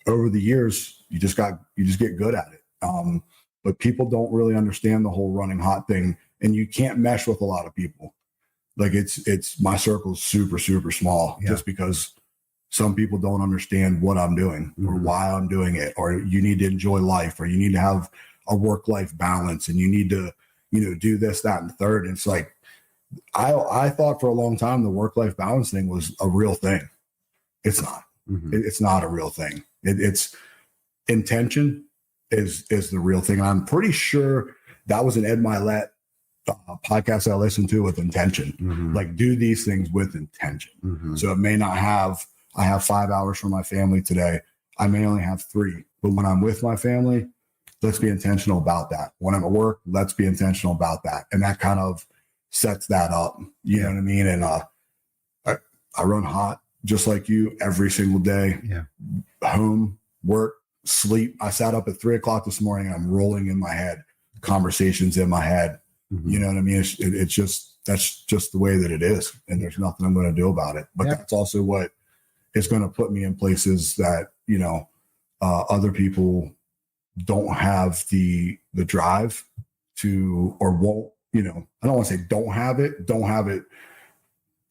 over the years, you just get good at it. But people don't really understand the whole running hot thing, and you can't mesh with a lot of people. Like it's my circle's super, super small, just because some people don't understand what I'm doing or why I'm doing it, or you need to enjoy life, or you need to have a work-life balance, and you need to, do this, that, and the third. And it's like, I thought for a long time the work-life balance thing was a real thing. It's not. Mm-hmm. It's not a real thing. It's intention is the real thing. And I'm pretty sure that was an Ed Milet podcast I listened to with intention. Mm-hmm. Like, do these things with intention. Mm-hmm. So it may not have, I have 5 hours for my family today. I may only have 3, but when I'm with my family, let's be intentional about that. When I'm at work, let's be intentional about that. And that kind of sets that up. You know what I mean? And I run hot just like you every single day. Yeah. Home, work, sleep. I sat up at 3:00 this morning and I'm rolling in my head, conversations in my head. Mm-hmm. You know what I mean? It's just, that's just the way that it is. And there's nothing I'm going to do about it. But that's also what is going to put me in places that, other people don't have the drive to, or won't, I don't want to say don't have it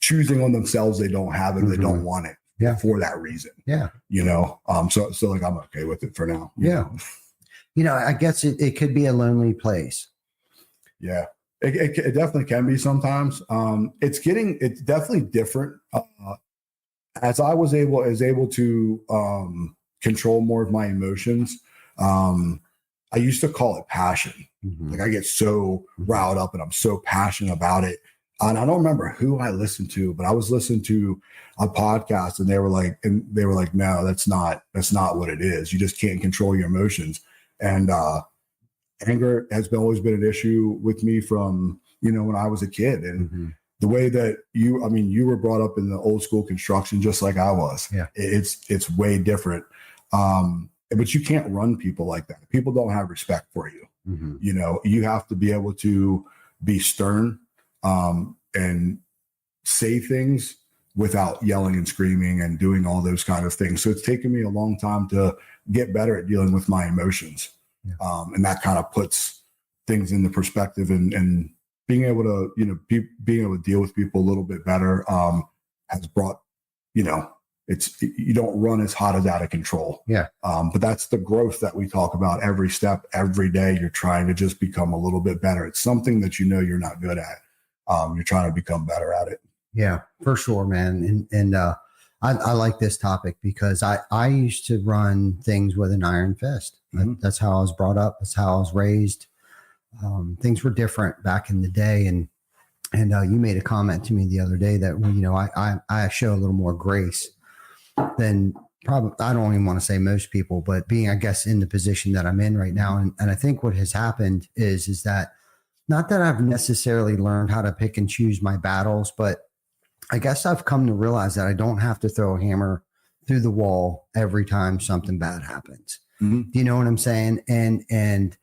choosing on themselves. They don't have it. They don't want it for that reason. Yeah. So like, I'm okay with it for now. You know, I guess it could be a lonely place. Yeah, it definitely can be sometimes. It's definitely different. As I was able to control more of my emotions, I used to call it passion. Mm-hmm. Like, I get so riled up and I'm so passionate about it. And I don't remember who I listened to, but I was listening to a podcast and they were like, no, that's not what it is. You just can't control your emotions. And anger has always been an issue with me from, when I was a kid. And the way that you were brought up in the old school construction, just like I was. Yeah. It's way different. But you can't run people like that. People don't have respect for you. Mm-hmm. You have to be able to be stern and say things without yelling and screaming and doing all those kind of things. So it's taken me a long time to get better at dealing with my emotions. Yeah. And that kind of puts things into perspective and being able to, being able to deal with people a little bit better has brought, you don't run as hot as out of control. Yeah. But that's the growth that we talk about every step, every day. You're trying to just become a little bit better. It's something that you're not good at. You're trying to become better at it. Yeah, for sure, man. And I like this topic because I used to run things with an iron fist. Mm-hmm. That's how I was brought up. That's how I was raised. Things were different back in the day. And you made a comment to me the other day that, I show a little more grace than probably, I don't even want to say most people, but being, I guess, in the position that I'm in right now. And I think what has happened is that not that I've necessarily learned how to pick and choose my battles, but I guess I've come to realize that I don't have to throw a hammer through the wall every time something bad happens. Mm-hmm. Do you know what I'm saying? And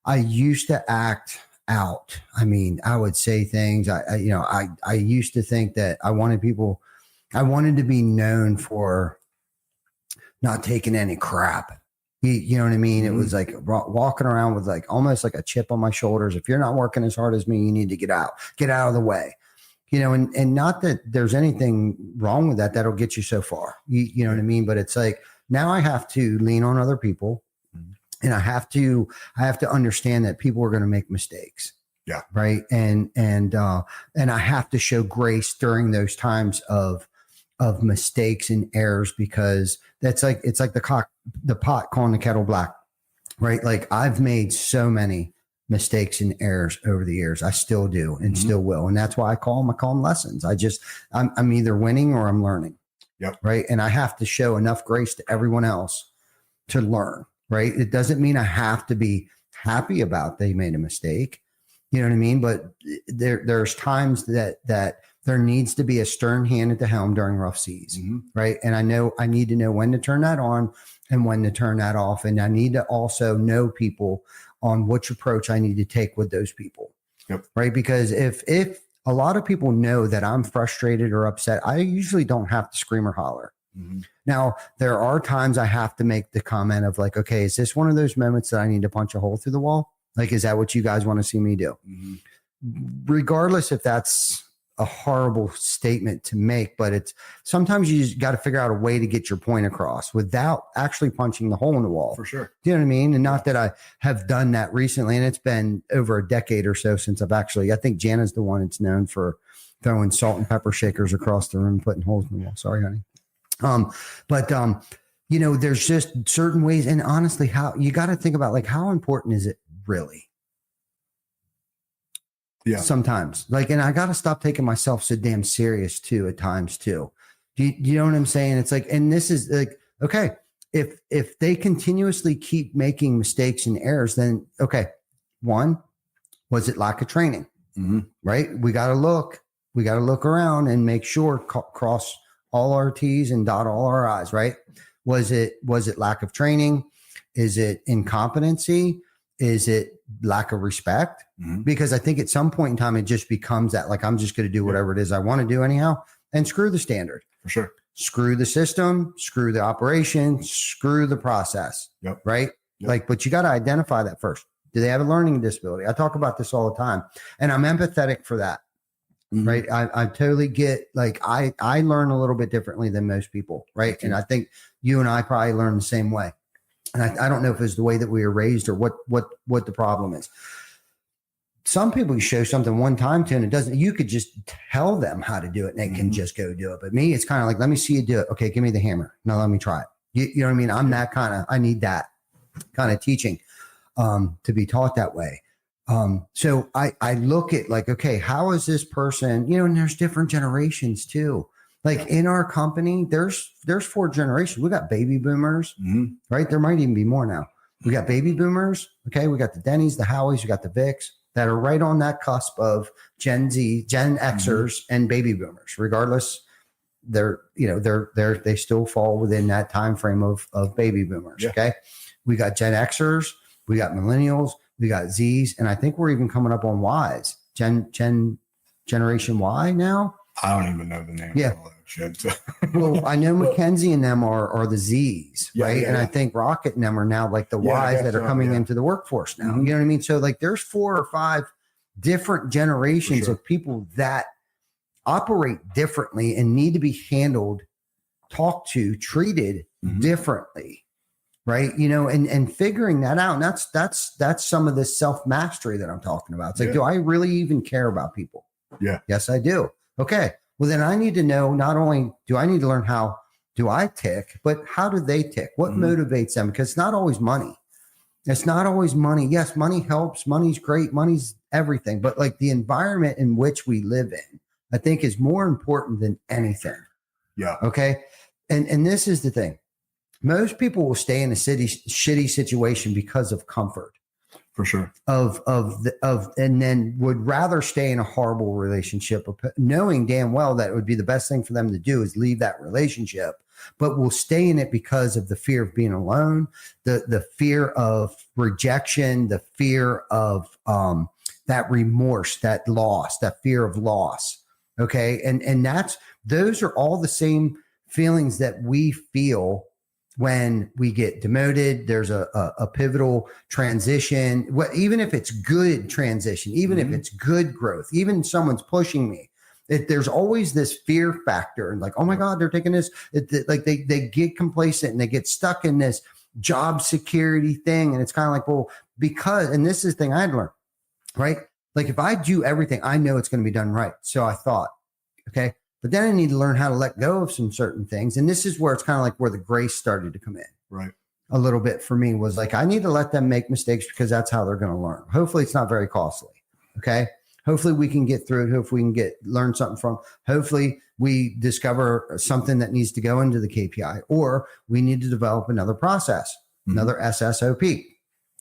I used to act out. I mean, I would say things, I used to think that I wanted to be known for not taking any crap. You know what I mean? Mm-hmm. It was like walking around with like almost like a chip on my shoulders. If you're not working as hard as me, you need to get out of the way. and not that there's anything wrong with that. That'll get you so far. You know what I mean? But it's like, now I have to lean on other people, and I have to understand that people are going to make mistakes. Yeah. Right. And I have to show grace during those times of mistakes and errors, because it's like the pot calling the kettle black, right? Like, I've made so many mistakes and errors over the years. I still do and still will. And that's why I call them lessons. I'm either winning or I'm learning. Yep. Right. And I have to show enough grace to everyone else to learn. Right. It doesn't mean I have to be happy about they made a mistake. You know what I mean? But there's times that there needs to be a stern hand at the helm during rough seas. Right. And I know I need to know when to turn that on and when to turn that off. And I need to also know people on which approach I need to take with those people. Yep. Right. Because if a lot of people know that I'm frustrated or upset, I usually don't have to scream or holler. Now, there are times I have to make the comment of like, okay, is this one of those moments that I need to punch a hole through the wall? Like, is that what you guys want to see me do? Regardless if that's a horrible statement to make, but it's sometimes you just got to figure out a way to get your point across without actually punching the hole in the wall. For sure. Do you know what I mean? And not that I have done that recently. And it's been over a decade or so since I think Jana's the one that's known for throwing salt and pepper shakers across the room, putting holes in the wall. Sorry, honey. There's just certain ways. And honestly, how you got to think about, like, how important is it really? Yeah. Sometimes, and I got to stop taking myself so damn serious too at times too. Do you know what I'm saying? It's like, and this is like, okay, if they continuously keep making mistakes and errors, then okay, one, was it lack of training? Right? We got to look around and make sure, cross all our T's and dot all our I's, right? Was it lack of training? Is it incompetency? Is it lack of respect? Because I think at some point in time, it just becomes that, like, I'm just going to do whatever it is I want to do anyhow, and screw the standard. For sure. Screw the system, screw the operation, screw the process. Yep. Right? Yep. But you got to identify that first. Do they have a learning disability? I talk about this all the time, and I'm empathetic for that. Right. I totally get, like, I learn a little bit differently than most people. Right. And I think you and I probably learn the same way. And I don't know if it's the way that we were raised or what the problem is. Some people you show something one time to, and it doesn't, you could just tell them how to do it and they can just go do it. But me, it's kind of like, let me see you do it. Okay. Give me the hammer. Now let me try it. You know what I mean? I'm that kind of, I need that kind of teaching to be taught that way. So I look at, like, okay, how is this person, and there's different generations too. Like, in our company, there's 4 generations. We got baby boomers, right? There might even be more now. We got baby boomers. Okay. We got the Denny's, the Howies, we got the Vicks that are right on that cusp of Gen Z, Gen Xers and baby boomers. Regardless, they still fall within that time frame of baby boomers. Yeah. Okay. We got Gen Xers, we got millennials, we got Z's, and I think we're even coming up on Y's. Generation Y now. I don't even know the name of all that shit. Well, I know Mackenzie and them are the Z's, right? And I think Rocket and them are now like the Y's that are coming into the workforce now. You know what I mean? So, like, there's 4 or 5 different generations of people that operate differently and need to be handled, talked to, treated differently. Right. And figuring that out. And that's some of this self-mastery that I'm talking about. It's like, do I really even care about people? Yeah. Yes, I do. Okay. Well, then I need to know, not only do I need to learn how do I tick, but how do they tick? What motivates them? Because it's not always money. It's not always money. Yes, money helps. Money's great. Money's everything. But, like, the environment in which we live in, I think, is more important than anything. Yeah. Okay. And this is the thing. Most people will stay in a shitty situation because of comfort. For sure. And then would rather stay in a horrible relationship, knowing damn well that it would be the best thing for them to do is leave that relationship, but will stay in it because of the fear of being alone, the fear of rejection, the fear of that remorse, that loss, that fear of loss. Okay. And those are all the same feelings that we feel when we get demoted. There's a pivotal transition, even if it's good transition, even if it's good growth, even someone's pushing me There's always this fear factor and like, oh my God, they're taking this. Like they get complacent and they get stuck in this job security thing. And it's kind of like, well, because, and this is the thing I'd learned, right? Like if I do everything, I know it's going to be done right. So I thought, okay, but then I need to learn how to let go of some certain things. And this is where it's kind of like where the grace started to come in. Right. A little bit for me was like, I need to let them make mistakes because that's how they're going to learn. Hopefully it's not very costly. Okay. Hopefully we can get through it. Hopefully we can learn something from, hopefully we discover something that needs to go into the KPI, or we need to develop another process, another SSOP.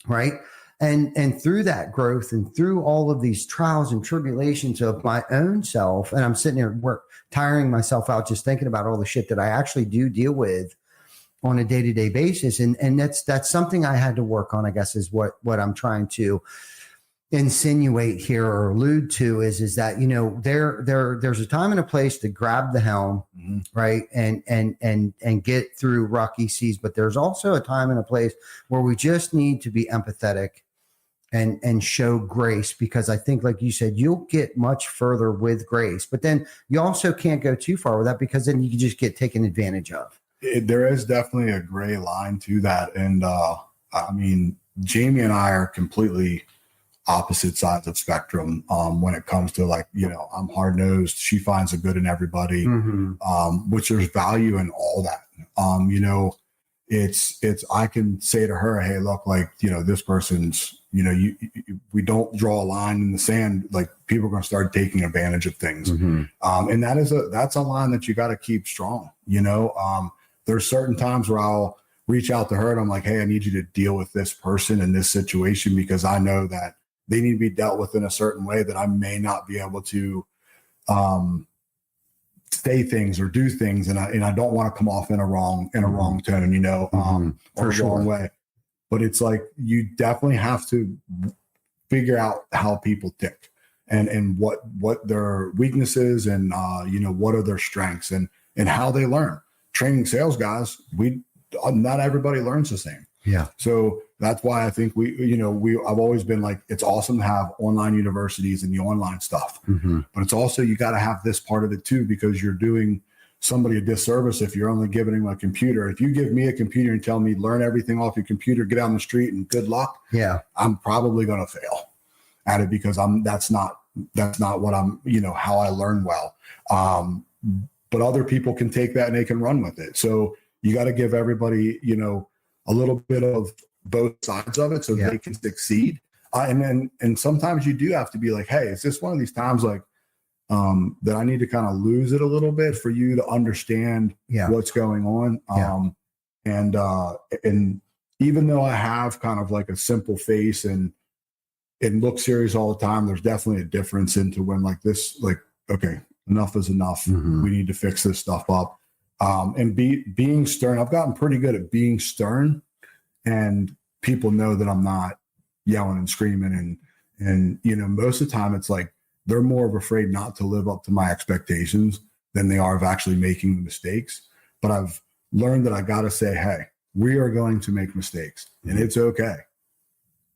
Right. And through that growth and through all of these trials and tribulations of my own self, and I'm sitting here tiring myself out just thinking about all the shit that I actually do deal with on a day-to-day basis. And that's something I had to work on, I guess, is what I'm trying to insinuate here or allude to is that, you know, there's a time and a place to grab the helm, right. And get through rocky seas, but there's also a time and a place where we just need to be empathetic and show grace, because I think, like you said, you'll get much further with grace, but then you also can't go too far with that, because then you can just get taken advantage of. There is definitely a gray line to that. And I mean, Jamie and I are completely opposite sides of spectrum when it comes to, like, you know, I'm hard nosed. She finds the good in everybody, which there's value in all that. You know, it's I can say to her, hey, look, like, you know, this person's, you know, we don't draw a line in the sand, like people are going to start taking advantage of things. And that's a line that you got to keep strong. You know, there's certain times where I'll reach out to her and I'm like, hey, I need you to deal with this person in this situation, because I know that they need to be dealt with in a certain way that I may not be able to say things or do things. And I don't want to come off in a wrong tone, you know, or a wrong way. But it's like, you definitely have to figure out how people tick and what their weaknesses and, you know, what are their strengths and how they learn. Training sales guys, not everybody learns the same. Yeah. So that's why I think I've always been like, it's awesome to have online universities and the online stuff, but it's also, you got to have this part of it too, because you're doing somebody a disservice if you're only giving them a computer. If you give me a computer and tell me, learn everything off your computer, get out on the street and good luck. Yeah. I'm probably going to fail at it, because that's not what I'm, you know, how I learn well. But other people can take that and they can run with it. So you got to give everybody, you know, a little bit of both sides of it so they can succeed. And sometimes you do have to be like, hey, is this one of these times like that I need to kind of lose it a little bit for you to understand what's going on. And even though I have kind of like a simple face and look serious all the time, there's definitely a difference into when like this, like, okay, enough is enough. We need to fix this stuff up. And being stern. I've gotten pretty good at being stern, and people know that I'm not yelling and screaming. And, you know, most of the time it's like, they're more of afraid not to live up to my expectations than they are of actually making the mistakes. But I've learned that I got to say, hey, we are going to make mistakes, and it's okay.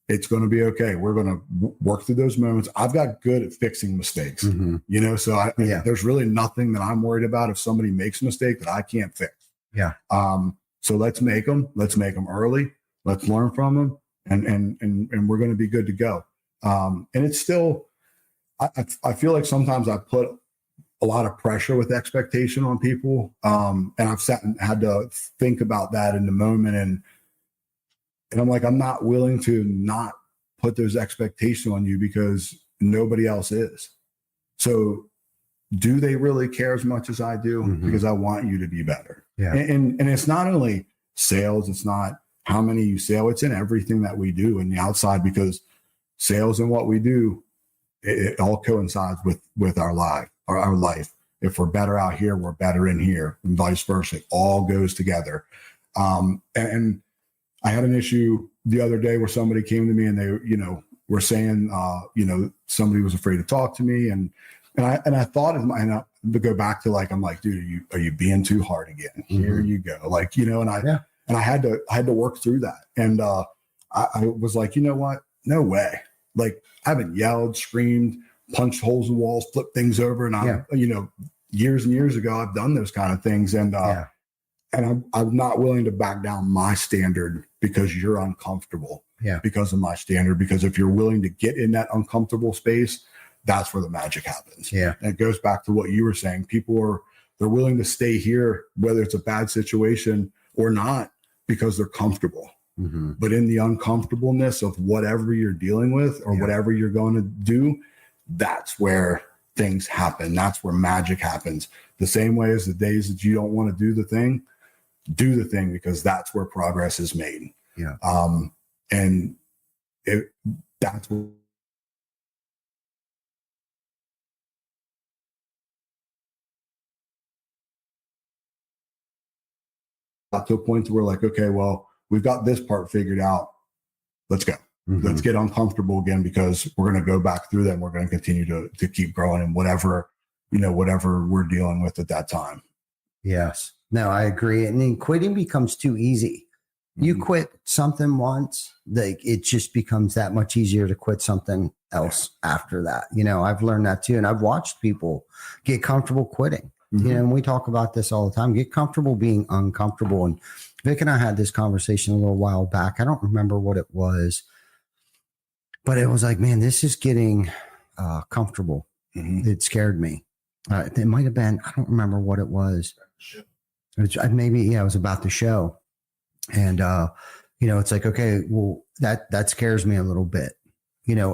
It's going to be okay. We're going to work through those moments. I've got good at fixing mistakes, you know, so there's really nothing that I'm worried about if somebody makes a mistake that I can't fix. Yeah. So let's make them early. Let's learn from them, and we're going to be good to go. And it's still, I feel like sometimes I put a lot of pressure with expectation on people. And I've sat and had to think about that in the moment. And I'm like, I'm not willing to not put those expectations on you because nobody else is. So do they really care as much as I do? Because I want you to be better. Yeah. And it's not only sales, it's not how many you sell, it's in everything that we do in the outside, because sales and what we do, it all coincides with our life. If we're better out here, we're better in here, and vice versa. It all goes together. And I had an issue the other day where somebody came to me and they, you know, were saying, you know, somebody was afraid to talk to me. And I thought, and to go back to like, I'm like, dude, are you being too hard again? Here you go. Like, you know, and I had to work through that. And I was like, you know what? No way. Like, I haven't yelled, screamed, punch holes in walls, flip things over. And I'm, years and years ago, I've done those kind of things. And I'm not willing to back down my standard because you're uncomfortable because of my standard. Because if you're willing to get in that uncomfortable space, that's where the magic happens. Yeah. And it goes back to what you were saying. They're willing to stay here, whether it's a bad situation or not, because they're comfortable. Mm-hmm. But in the uncomfortableness of whatever you're dealing with or whatever you're going to do, that's where things happen. That's where magic happens. The same way as the days that you don't want to do the thing, because that's where progress is made. Yeah. And that's what got to a point where like, okay, well, we've got this part figured out. Let's go. Mm-hmm. Let's get uncomfortable again, because we're going to go back through them. We're going to continue to keep growing in whatever we're dealing with at that time. Yes. No, I agree. And then quitting becomes too easy. You quit something once, like it just becomes that much easier to quit something else after that. I've learned that too. And I've watched people get comfortable quitting. Mm-hmm. And we talk about this all the time. Get comfortable being uncomfortable. And Vic and I had this conversation a little while back. I don't remember what it was, but it was like, man, this is getting comfortable. Mm-hmm. It scared me. It might have been, I don't remember what it was. Maybe, it was about the show. And, it's like, okay, well, that scares me a little bit.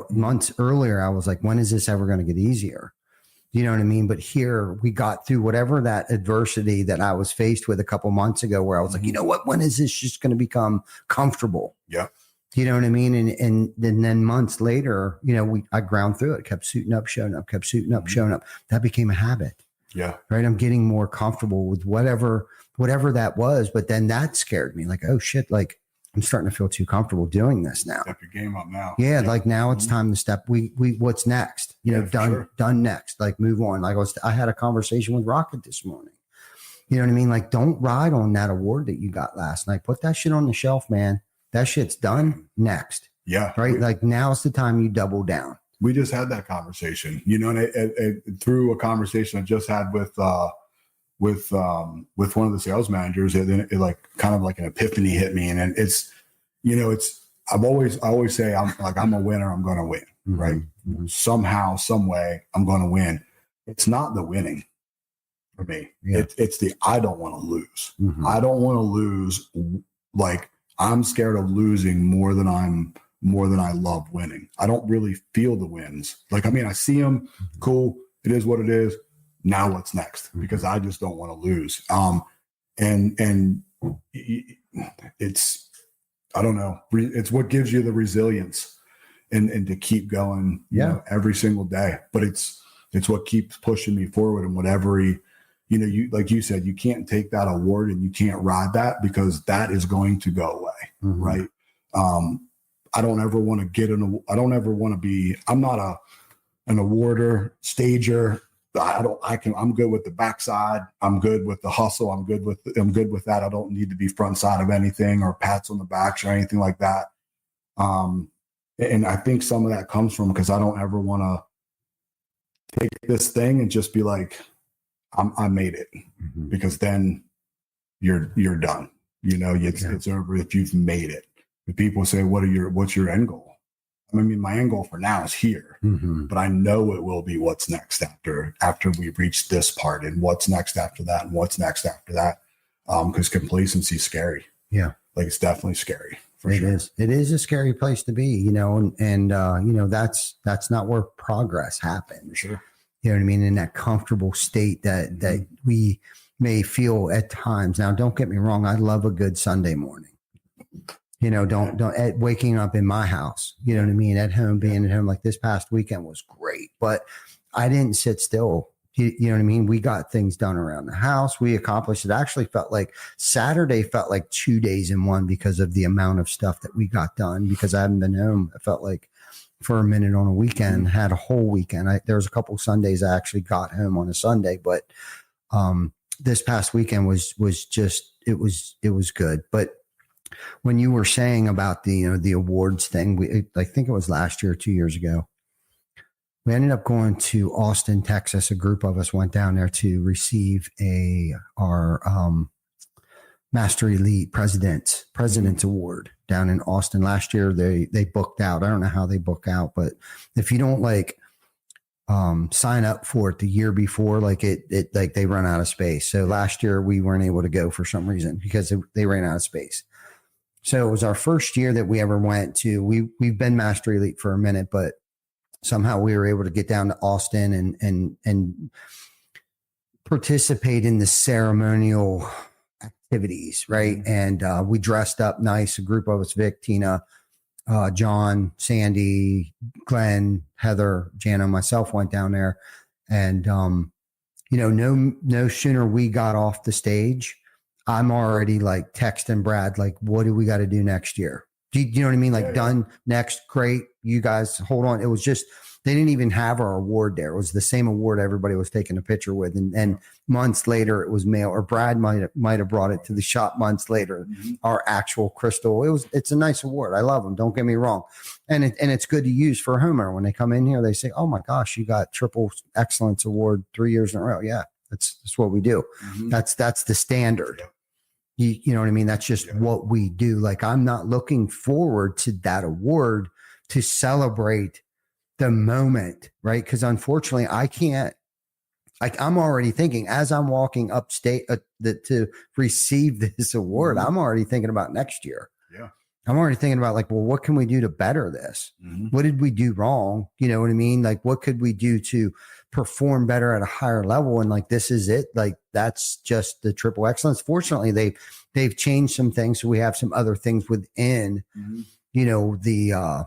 Months earlier, I was like, when is this ever going to get easier? You know what I mean? But here we got through whatever that adversity that I was faced with a couple months ago, where I was like, you know what, when is this just going to become comfortable? Yeah. You know what I mean? And then months later, I ground through it, kept suiting up, showing up, kept suiting up, showing up. That became a habit. Yeah. Right. I'm getting more comfortable with whatever that was. But then that scared me. Like, oh shit, like I'm starting to feel too comfortable doing this now. Step your game up now. Yeah. Like now it's time to step. What's next? Done next. Like move on. Like I had a conversation with Rocket this morning. You know what I mean? Like don't ride on that award that you got last night. Put that shit on the shelf, man. That shit's done. Next. Yeah. Right. Like now's the time you double down. We just had that conversation, and through a conversation I just had with one of the sales managers, it like kind of like an epiphany hit me. And it's, I always say I'm a winner. I'm going to win. Mm-hmm. Right. Mm-hmm. Somehow, some way I'm going to win. It's not the winning for me. Yeah. It's the, I don't want to lose. Mm-hmm. I don't want to lose. Like I'm scared of losing more than I love winning. I don't really feel the wins. Like, I mean, I see them. Cool. It is what it is. Now what's next? Because I just don't want to lose. And it's, I don't know. It's what gives you the resilience and to keep going, every single day. But it's what keeps pushing me forward. And whatever you like you said, you can't take that award and you can't ride that, because that is going to go away. Mm-hmm. Right. I don't ever want to be, I'm not an awarder, stager. I'm good with the backside. I'm good with the hustle. I'm good with that. I don't need to be front side of anything or pats on the backs or anything like that. And I think some of that comes from, because I don't ever want to take this thing and just be like, I made it, mm-hmm. because then you're done. It's over if you've made it. If people say, what's your end goal? I mean, my end goal for now is here, mm-hmm. but I know it will be what's next after we reach this part, and what's next after that, and what's next after that. Because complacency is scary. Yeah. Like it's definitely scary. It is. It is a scary place to be, and that's not where progress happens. Sure. You know what I mean? In that comfortable state that we may feel at times. Now, don't get me wrong. I love a good Sunday morning. Don't waking up in my house, you know what I mean? At home, being at home, like this past weekend was great, but I didn't sit still. You know what I mean? We got things done around the house. We accomplished it. Actually felt like Saturday felt like 2 days in one, because of the amount of stuff that we got done, because I haven't been home. I felt like for a minute on a weekend, had a whole weekend. There was a couple of Sundays I actually got home on a Sunday, but this past weekend was just, it was good. But when you were saying about the awards thing, I think it was last year or 2 years ago, we ended up going to Austin, Texas. A group of us went down there to receive our Master Elite President's Award down in Austin. Last year they booked out. I don't know how they book out, but if you don't like sign up for it the year before, like it like they run out of space. So last year we weren't able to go for some reason because they ran out of space. So it was our first year that we ever went to. We've been Master Elite for a minute, but somehow we were able to get down to Austin and participate in the ceremonial activities, right? And we dressed up nice, a group of us, Vic, Tina, John, Sandy, Glenn, Heather, Jana, myself went down there. And, no sooner we got off the stage, I'm already like texting Brad, like, what do we got to do next year? Do you know what I mean? Like done next, great. You guys hold on. It was just, they didn't even have our award there. It was the same award everybody was taking a picture with. And months later it was mailed, or Brad might have brought it to the shop months later, our actual crystal. It's a nice award. I love them. Don't get me wrong. And it's good to use for a homeowner. When they come in here, they say, oh my gosh, you got triple excellence award 3 years in a row. Yeah. That's what we do. That's the standard. You know what I mean? That's just what we do. Like, I'm not looking forward to that award to celebrate the moment, right? Because unfortunately, I can't. I'm already thinking as I'm walking upstate to receive this award. I'm already thinking about next year. Yeah, I'm already thinking about like, well, what can we do to better this? What did we do wrong? You know what I mean? Like, what could we do to perform better at a higher level? And like, this is it. Like, that's just the triple excellence. Fortunately, they've changed some things, so we have some other things within, the.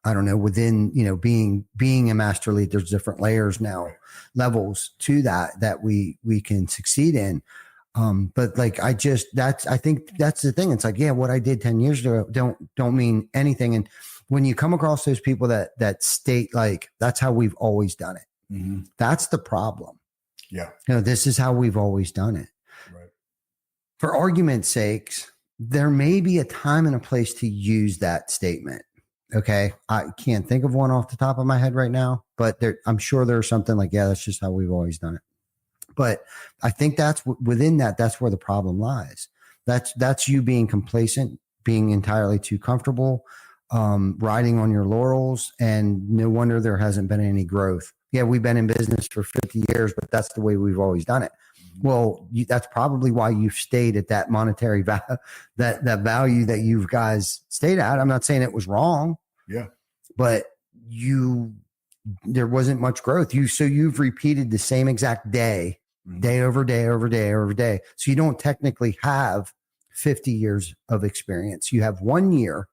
I don't know, within, being a Master Elite, there's different layers now, levels to that we can succeed in. But like, I think that's the thing. It's like, yeah, what I did 10 years ago don't mean anything. And when you come across those people that state like, that's how we've always done it. That's the problem. Yeah. This is how we've always done it. Right. For For argument's sakes, there may be a time and a place to use that statement. Okay. I can't think of one off the top of my head right now, but I'm sure there's something like, yeah, that's just how we've always done it. But I think that's within that's where the problem lies. That's you being complacent, being entirely too comfortable, riding on your laurels. And no wonder there hasn't been any growth. Yeah. We've been in business for 50 years, but that's the way we've always done it. Well, that's probably why you've stayed at that monetary value, that value that you guys stayed at. I'm not saying it was wrong. Yeah. But there wasn't much growth. You've repeated the same exact day, day over day over day over day. So you don't technically have 50 years of experience. You have 1 year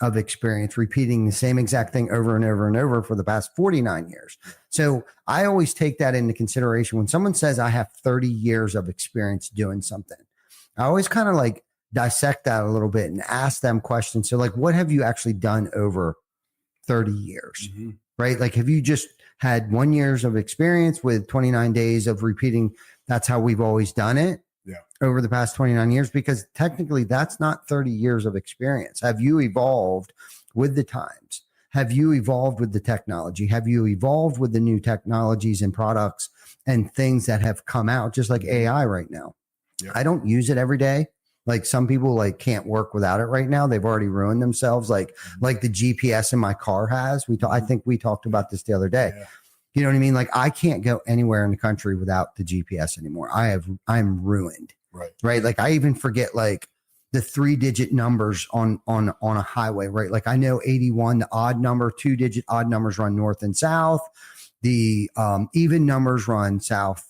of experience repeating the same exact thing over and over and over for the past 49 years. So I always take that into consideration. When someone says I have 30 years of experience doing something, I always kind of like dissect that a little bit and ask them questions. So like, what have you actually done over 30 years, right? Like, have you just had 1 year of experience with 29 days of repeating? That's how we've always done it. Over the past 29 years, because technically that's not 30 years of experience. Have you evolved with the times? Have you evolved with the technology? Have you evolved with the new technologies and products and things that have come out, just like AI right now? I don't use it every day. Like, some people like can't work without it right now. They've already ruined themselves. Like the GPS in my car has. I think we talked about this the other day. You know what I mean? Like, I can't go anywhere in the country without the GPS anymore. I'm ruined. Right. Like, I even forget like the 3-digit numbers on a highway, right? Like, I know 81, the odd number, 2-digit odd numbers run north and south. The even numbers run south,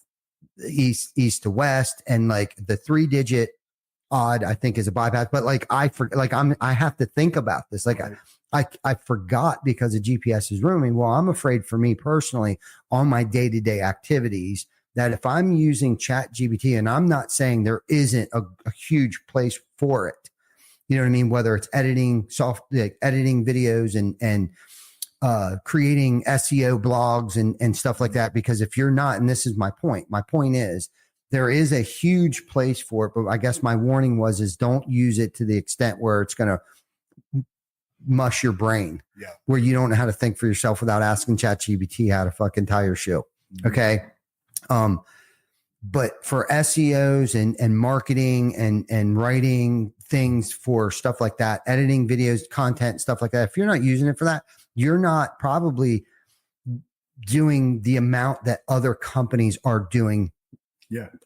east to west. And like the 3-digit odd, I think, is a bypass. But like, I have to think about this. Like, I forgot because the GPS is ruining. Well, I'm afraid for me personally on my day-to-day activities that if I'm using Chat GPT, and I'm not saying there isn't a huge place for it, you know what I mean? Whether it's editing editing videos and creating SEO blogs and stuff like that. Because if you're not, and this is my point is there is a huge place for it. But I guess my warning is don't use it to the extent where it's going to mush your brain. Yeah. Where you don't know how to think for yourself without asking ChatGPT how to fucking tie your shoe. Okay. But for SEOs and marketing and writing things for stuff like that, editing videos, content, stuff like that, if you're not using it for that, you're not probably doing the amount that other companies are doing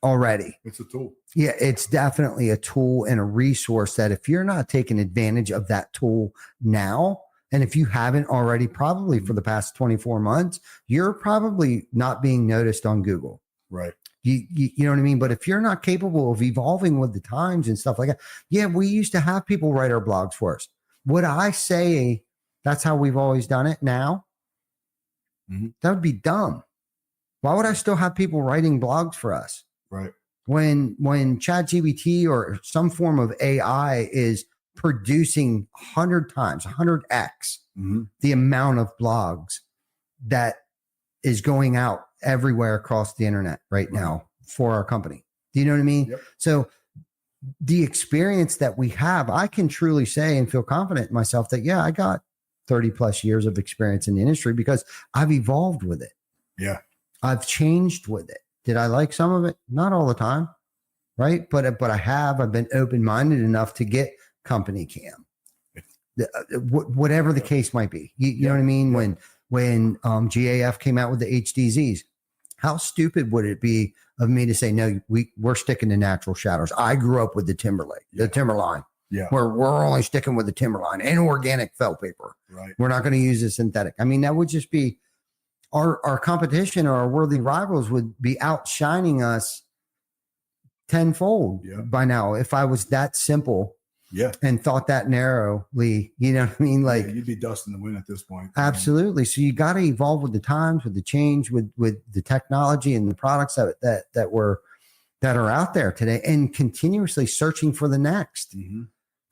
already. It's a tool. Yeah, it's definitely a tool and a resource that if you're not taking advantage of that tool now, and if you haven't already, probably for the past 24 months, you're probably not being noticed on Google. Right. You know what I mean? But if you're not capable of evolving with the times and stuff like that, yeah, we used to have people write our blogs for us. Would I say that's how we've always done it now? That would be dumb. Why would I still have people writing blogs for us? Right. When ChatGPT or some form of AI is producing 100 times, 100x the amount of blogs that is going out everywhere across the internet right now for our company. Do you know what I mean? Yep. So the experience that we have, I can truly say and feel confident in myself that, yeah, I got 30 plus years of experience in the industry because I've evolved with it. Yeah. I've changed with it. Did I like some of it? Not all the time. Right. But I've been open-minded enough to get company cam, whatever the case might be. You know what I mean? Yeah. When GAF came out with the HDZs, how stupid would it be of me to say, no, we're sticking to natural shadows. I grew up with the Timberline. Yeah. We're only sticking with the Timberline and organic felt paper. Right. We're not going to use the synthetic. I mean, that would just be our competition or our worthy rivals would be outshining us tenfold by now if I was that simple and thought that narrowly. You know what I mean? Like, you'd be dust in the wind at this point. Absolutely. So you got to evolve with the times, with the change, with the technology and the products that are out there today, and continuously searching for the next. Do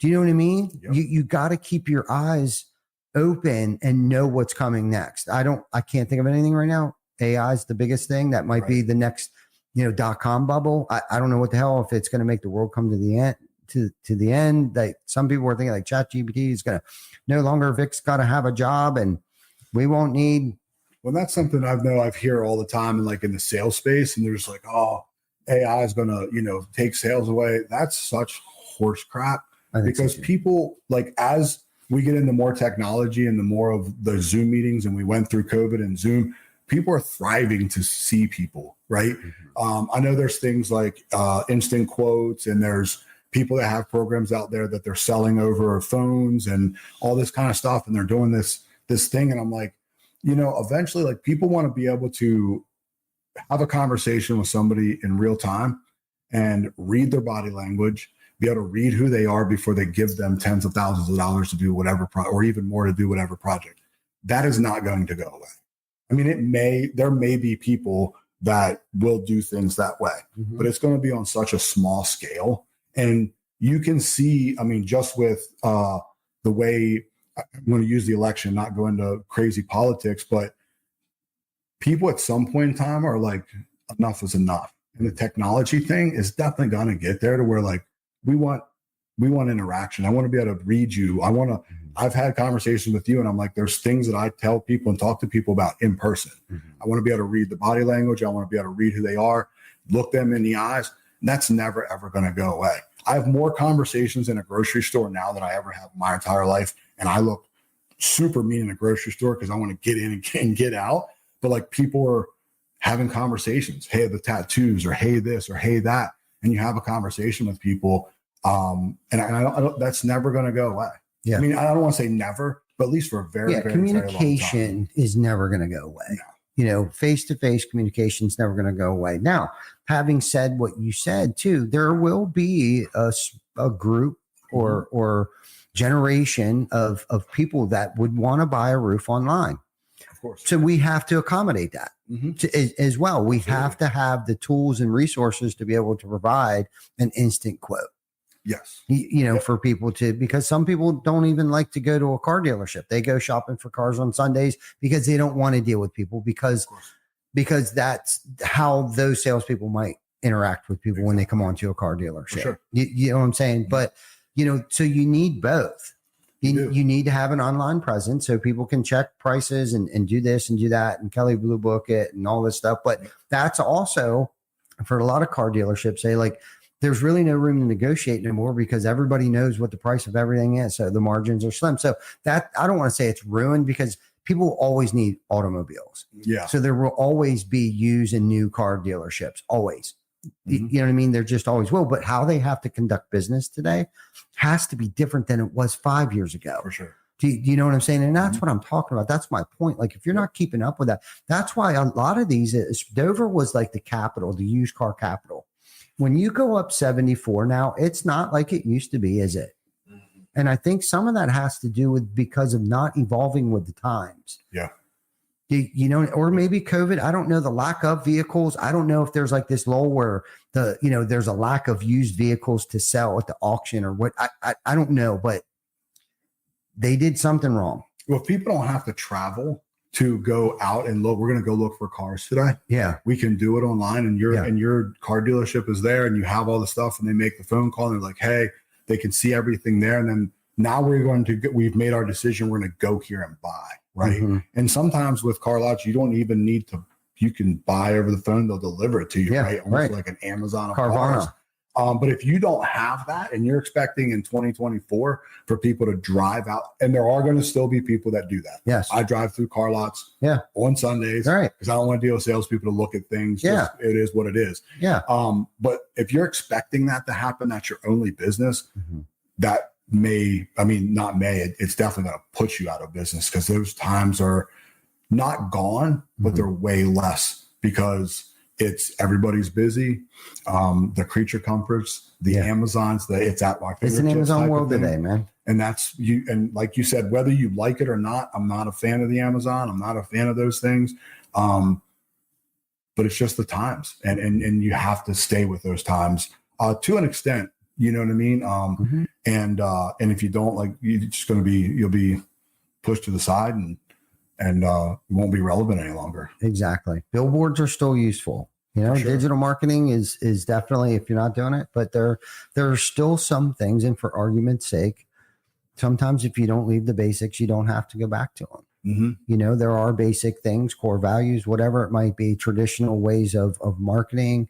you know what I mean? Yep. You got to keep your eyes open and know what's coming next. I can't think of anything right now. AI is the biggest thing that might be the next, .com bubble. I don't know what the hell, if it's going to make the world come to the end, to the end. Like, some people are thinking like ChatGPT is going to no longer, Vic's got to have a job and we won't need. Well, that's something I've hear all the time, and like in the sales space, and there's like, oh, AI is going to, take sales away. That's such horse crap, because people, like, as we get into more technology and the more of the Zoom meetings, and we went through COVID and Zoom, people are thriving to see people, right? I know there's things like instant quotes, and there's people that have programs out there that they're selling over phones and all this kind of stuff, and they're doing this thing. And I'm like, eventually, like, people want to be able to have a conversation with somebody in real time and read their body language, be able to read who they are before they give them tens of thousands of dollars to do whatever or even more to do whatever project. That is not going to go away. I mean, there may be people that will do things that way, but it's going to be on such a small scale. And you can see, I mean, just with the way, I'm going to use the election, not go into crazy politics, but people at some point in time are like, enough is enough. And the technology thing is definitely going to get there to where, like, we want interaction. I want to be able to read you. I've had conversations with you, and I'm like, there's things that I tell people and talk to people about in person. I want to be able to read the body language. I want to be able to read who they are, look them in the eyes. And that's never, ever going to go away. I have more conversations in a grocery store now than I ever have in my entire life. And I look super mean in a grocery store because I want to get in and get out. But, like, people are having conversations. Hey, the tattoos, or hey, this, or hey, that. And you have a conversation with people. And I don't, that's never going to go away. Yeah. I mean, I don't want to say never, but at least for a very, very, communication very long time. is never going to go away. No. Face-to-face communication is never going to go away. Now, having said what you said too, there will be a group or generation of people that would want to buy a roof online. Of course. So we have to accommodate that as well. We have to have the tools and resources to be able to provide an instant quote. Yes. For people because some people don't even like to go to a car dealership. They go shopping for cars on Sundays because they don't want to deal with people because that's how those salespeople might interact with people when they come onto a car dealership. Sure. You know what I'm saying? But, so you need both. You need to have an online presence so people can check prices and do this and do that and Kelly Blue Book it and all this stuff. But that's also for a lot of car dealerships, say like there's really no room to negotiate anymore because everybody knows what the price of everything is. So the margins are slim. So that I don't want to say it's ruined because people always need automobiles. Yeah. So there will always be used and new car dealerships, always. Mm-hmm. You know what I mean? There just always will. But how they have to conduct business today has to be different than it was 5 years ago. For sure. Do you know what I'm saying? And that's what I'm talking about. That's my point. Like if you're not keeping up with that, that's why a lot of these, Dover was like the capital, the used car capital. When you go up 74 now, it's not like it used to be, is it? And I think some of that has to do with because of not evolving with the times. Yeah. You know, or maybe COVID, I don't know, the lack of vehicles. I don't know if there's like this lull where there's a lack of used vehicles to sell at the auction or what. I don't know, but they did something wrong. Well, if people don't have to travel to go out and look, we're going to go look for cars today. Yeah. We can do it online and your car dealership is there and you have all the stuff and they make the phone call and they're like, hey, they can see everything there. And then now we've made our decision. We're going to go here and buy. Right. Mm-hmm. And sometimes with car lots, you don't even need to, you can buy over the phone. They'll deliver it to you. Right. Almost like an Amazon of cars. But if you don't have that and you're expecting in 2024 for people to drive out, and there are going to still be people that do that. Yes. I drive through car lots on Sundays because I don't want to deal with salespeople to look at things. Yeah. It is what it is. Yeah. But if you're expecting that to happen, that's your only business, it's definitely going to put you out of business because those times are not gone, but they're way less because everybody's busy. The creature comforts, the Amazons, it's at my fingertips. It's an Amazon world today, man. And that's you. And like you said, whether you like it or not, I'm not a fan of the Amazon. I'm not a fan of those things. But it's just the times and you have to stay with those times to an extent. You know what I mean? And if you don't, you're just you'll be pushed to the side and you won't be relevant any longer. Exactly. Billboards are still useful. You know, digital marketing is definitely, if you're not doing it, but there are still some things. And for argument's sake, sometimes if you don't leave the basics, you don't have to go back to them. Mm-hmm. You know, there are basic things, core values, whatever it might be, traditional ways of marketing,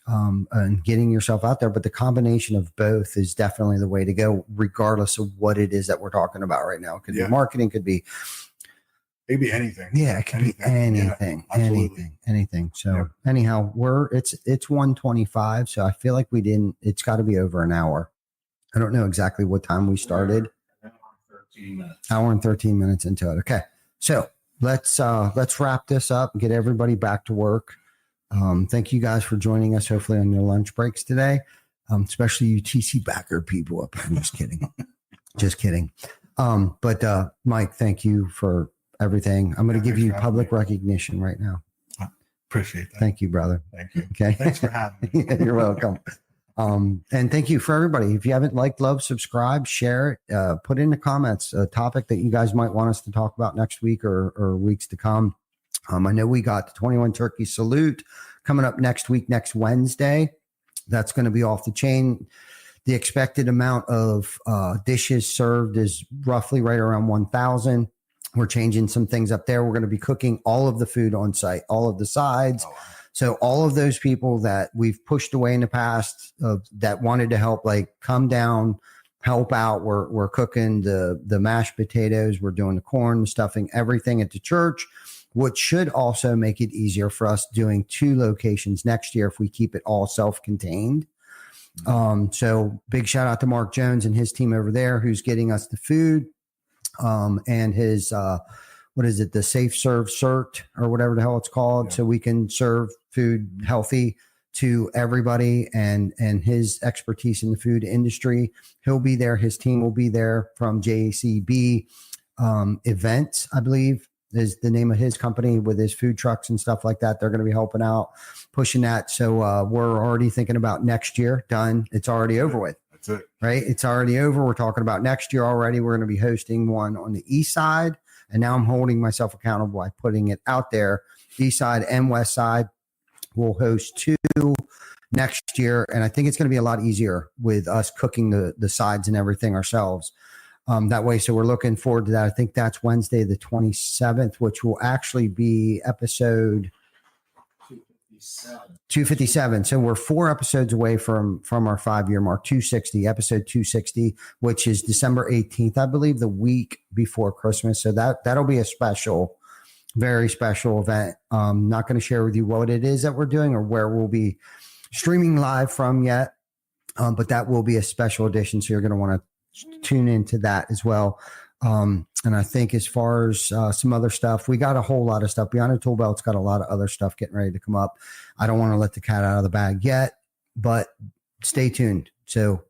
and getting yourself out there. But the combination of both is definitely the way to go, regardless of what it is that we're talking about right now. It could be marketing, could be maybe anything. Yeah, it could be anything, anything. So anyhow, it's 1:25. So I feel like it's got to be over an hour. I don't know exactly what time we started. Hour and 13 minutes into it. Okay. So let's wrap this up and get everybody back to work. Thank you guys for joining us, hopefully on your lunch breaks today, especially you TC backer people up here. I'm just kidding. Just kidding. But Mike, thank you for everything. I'm going to give you public recognition right now. I appreciate that. Thank you, brother. Thank you. Okay. Thanks for having me. You're welcome. And thank you for everybody. If you haven't liked, love, subscribe, share it, put in the comments a topic that you guys might want us to talk about next week or weeks to come. I know we got the 21 Turkey Salute coming up next week, next Wednesday. That's going to be off the chain. The expected amount of dishes served is roughly right around 1,000. We're changing some things up there. We're going to be cooking all of the food on site, all of the sides. Oh, wow. So all of those people that we've pushed away in the past that wanted to help, come down, help out. We're cooking the mashed potatoes. We're doing the corn, the stuffing, everything at the church, which should also make it easier for us doing 2 locations next year if we keep it all self-contained. So big shout out to Mark Jones and his team over there who's getting us the food. And his, the Safe Serve Cert or whatever the hell it's called. Yeah. So we can serve food healthy to everybody and his expertise in the food industry. He'll be there. His team will be there from JCB, Events, I believe is the name of his company with his food trucks and stuff like that. They're going to be helping out, pushing that. So, we're already thinking about next year. Done. It's already over with. It. Right. It's already over. We're talking about next year already. We're going to be hosting one on the east side. And now I'm holding myself accountable by putting it out there. East side and west side will host 2 next year. And I think it's going to be a lot easier with us cooking the sides and everything ourselves. that way. So we're looking forward to that. I think that's Wednesday, the 27th, which will actually be episode 257. So we're 4 episodes away from our 5-year mark, 260, episode 260, which is December 18th, I believe, the week before Christmas. So that'll be a special, very special event. Not going to share with you what it is that we're doing or where we'll be streaming live from yet. But that will be a special edition. So you're going to want to tune into that as well. And I think as far as some other stuff, we got a whole lot of stuff. Beyond a Tool Belt's got a lot of other stuff getting ready to come up. I don't want to let the cat out of the bag yet, but stay tuned. So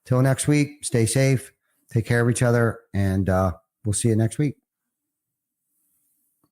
till next week, stay safe, take care of each other, and we'll see you next week.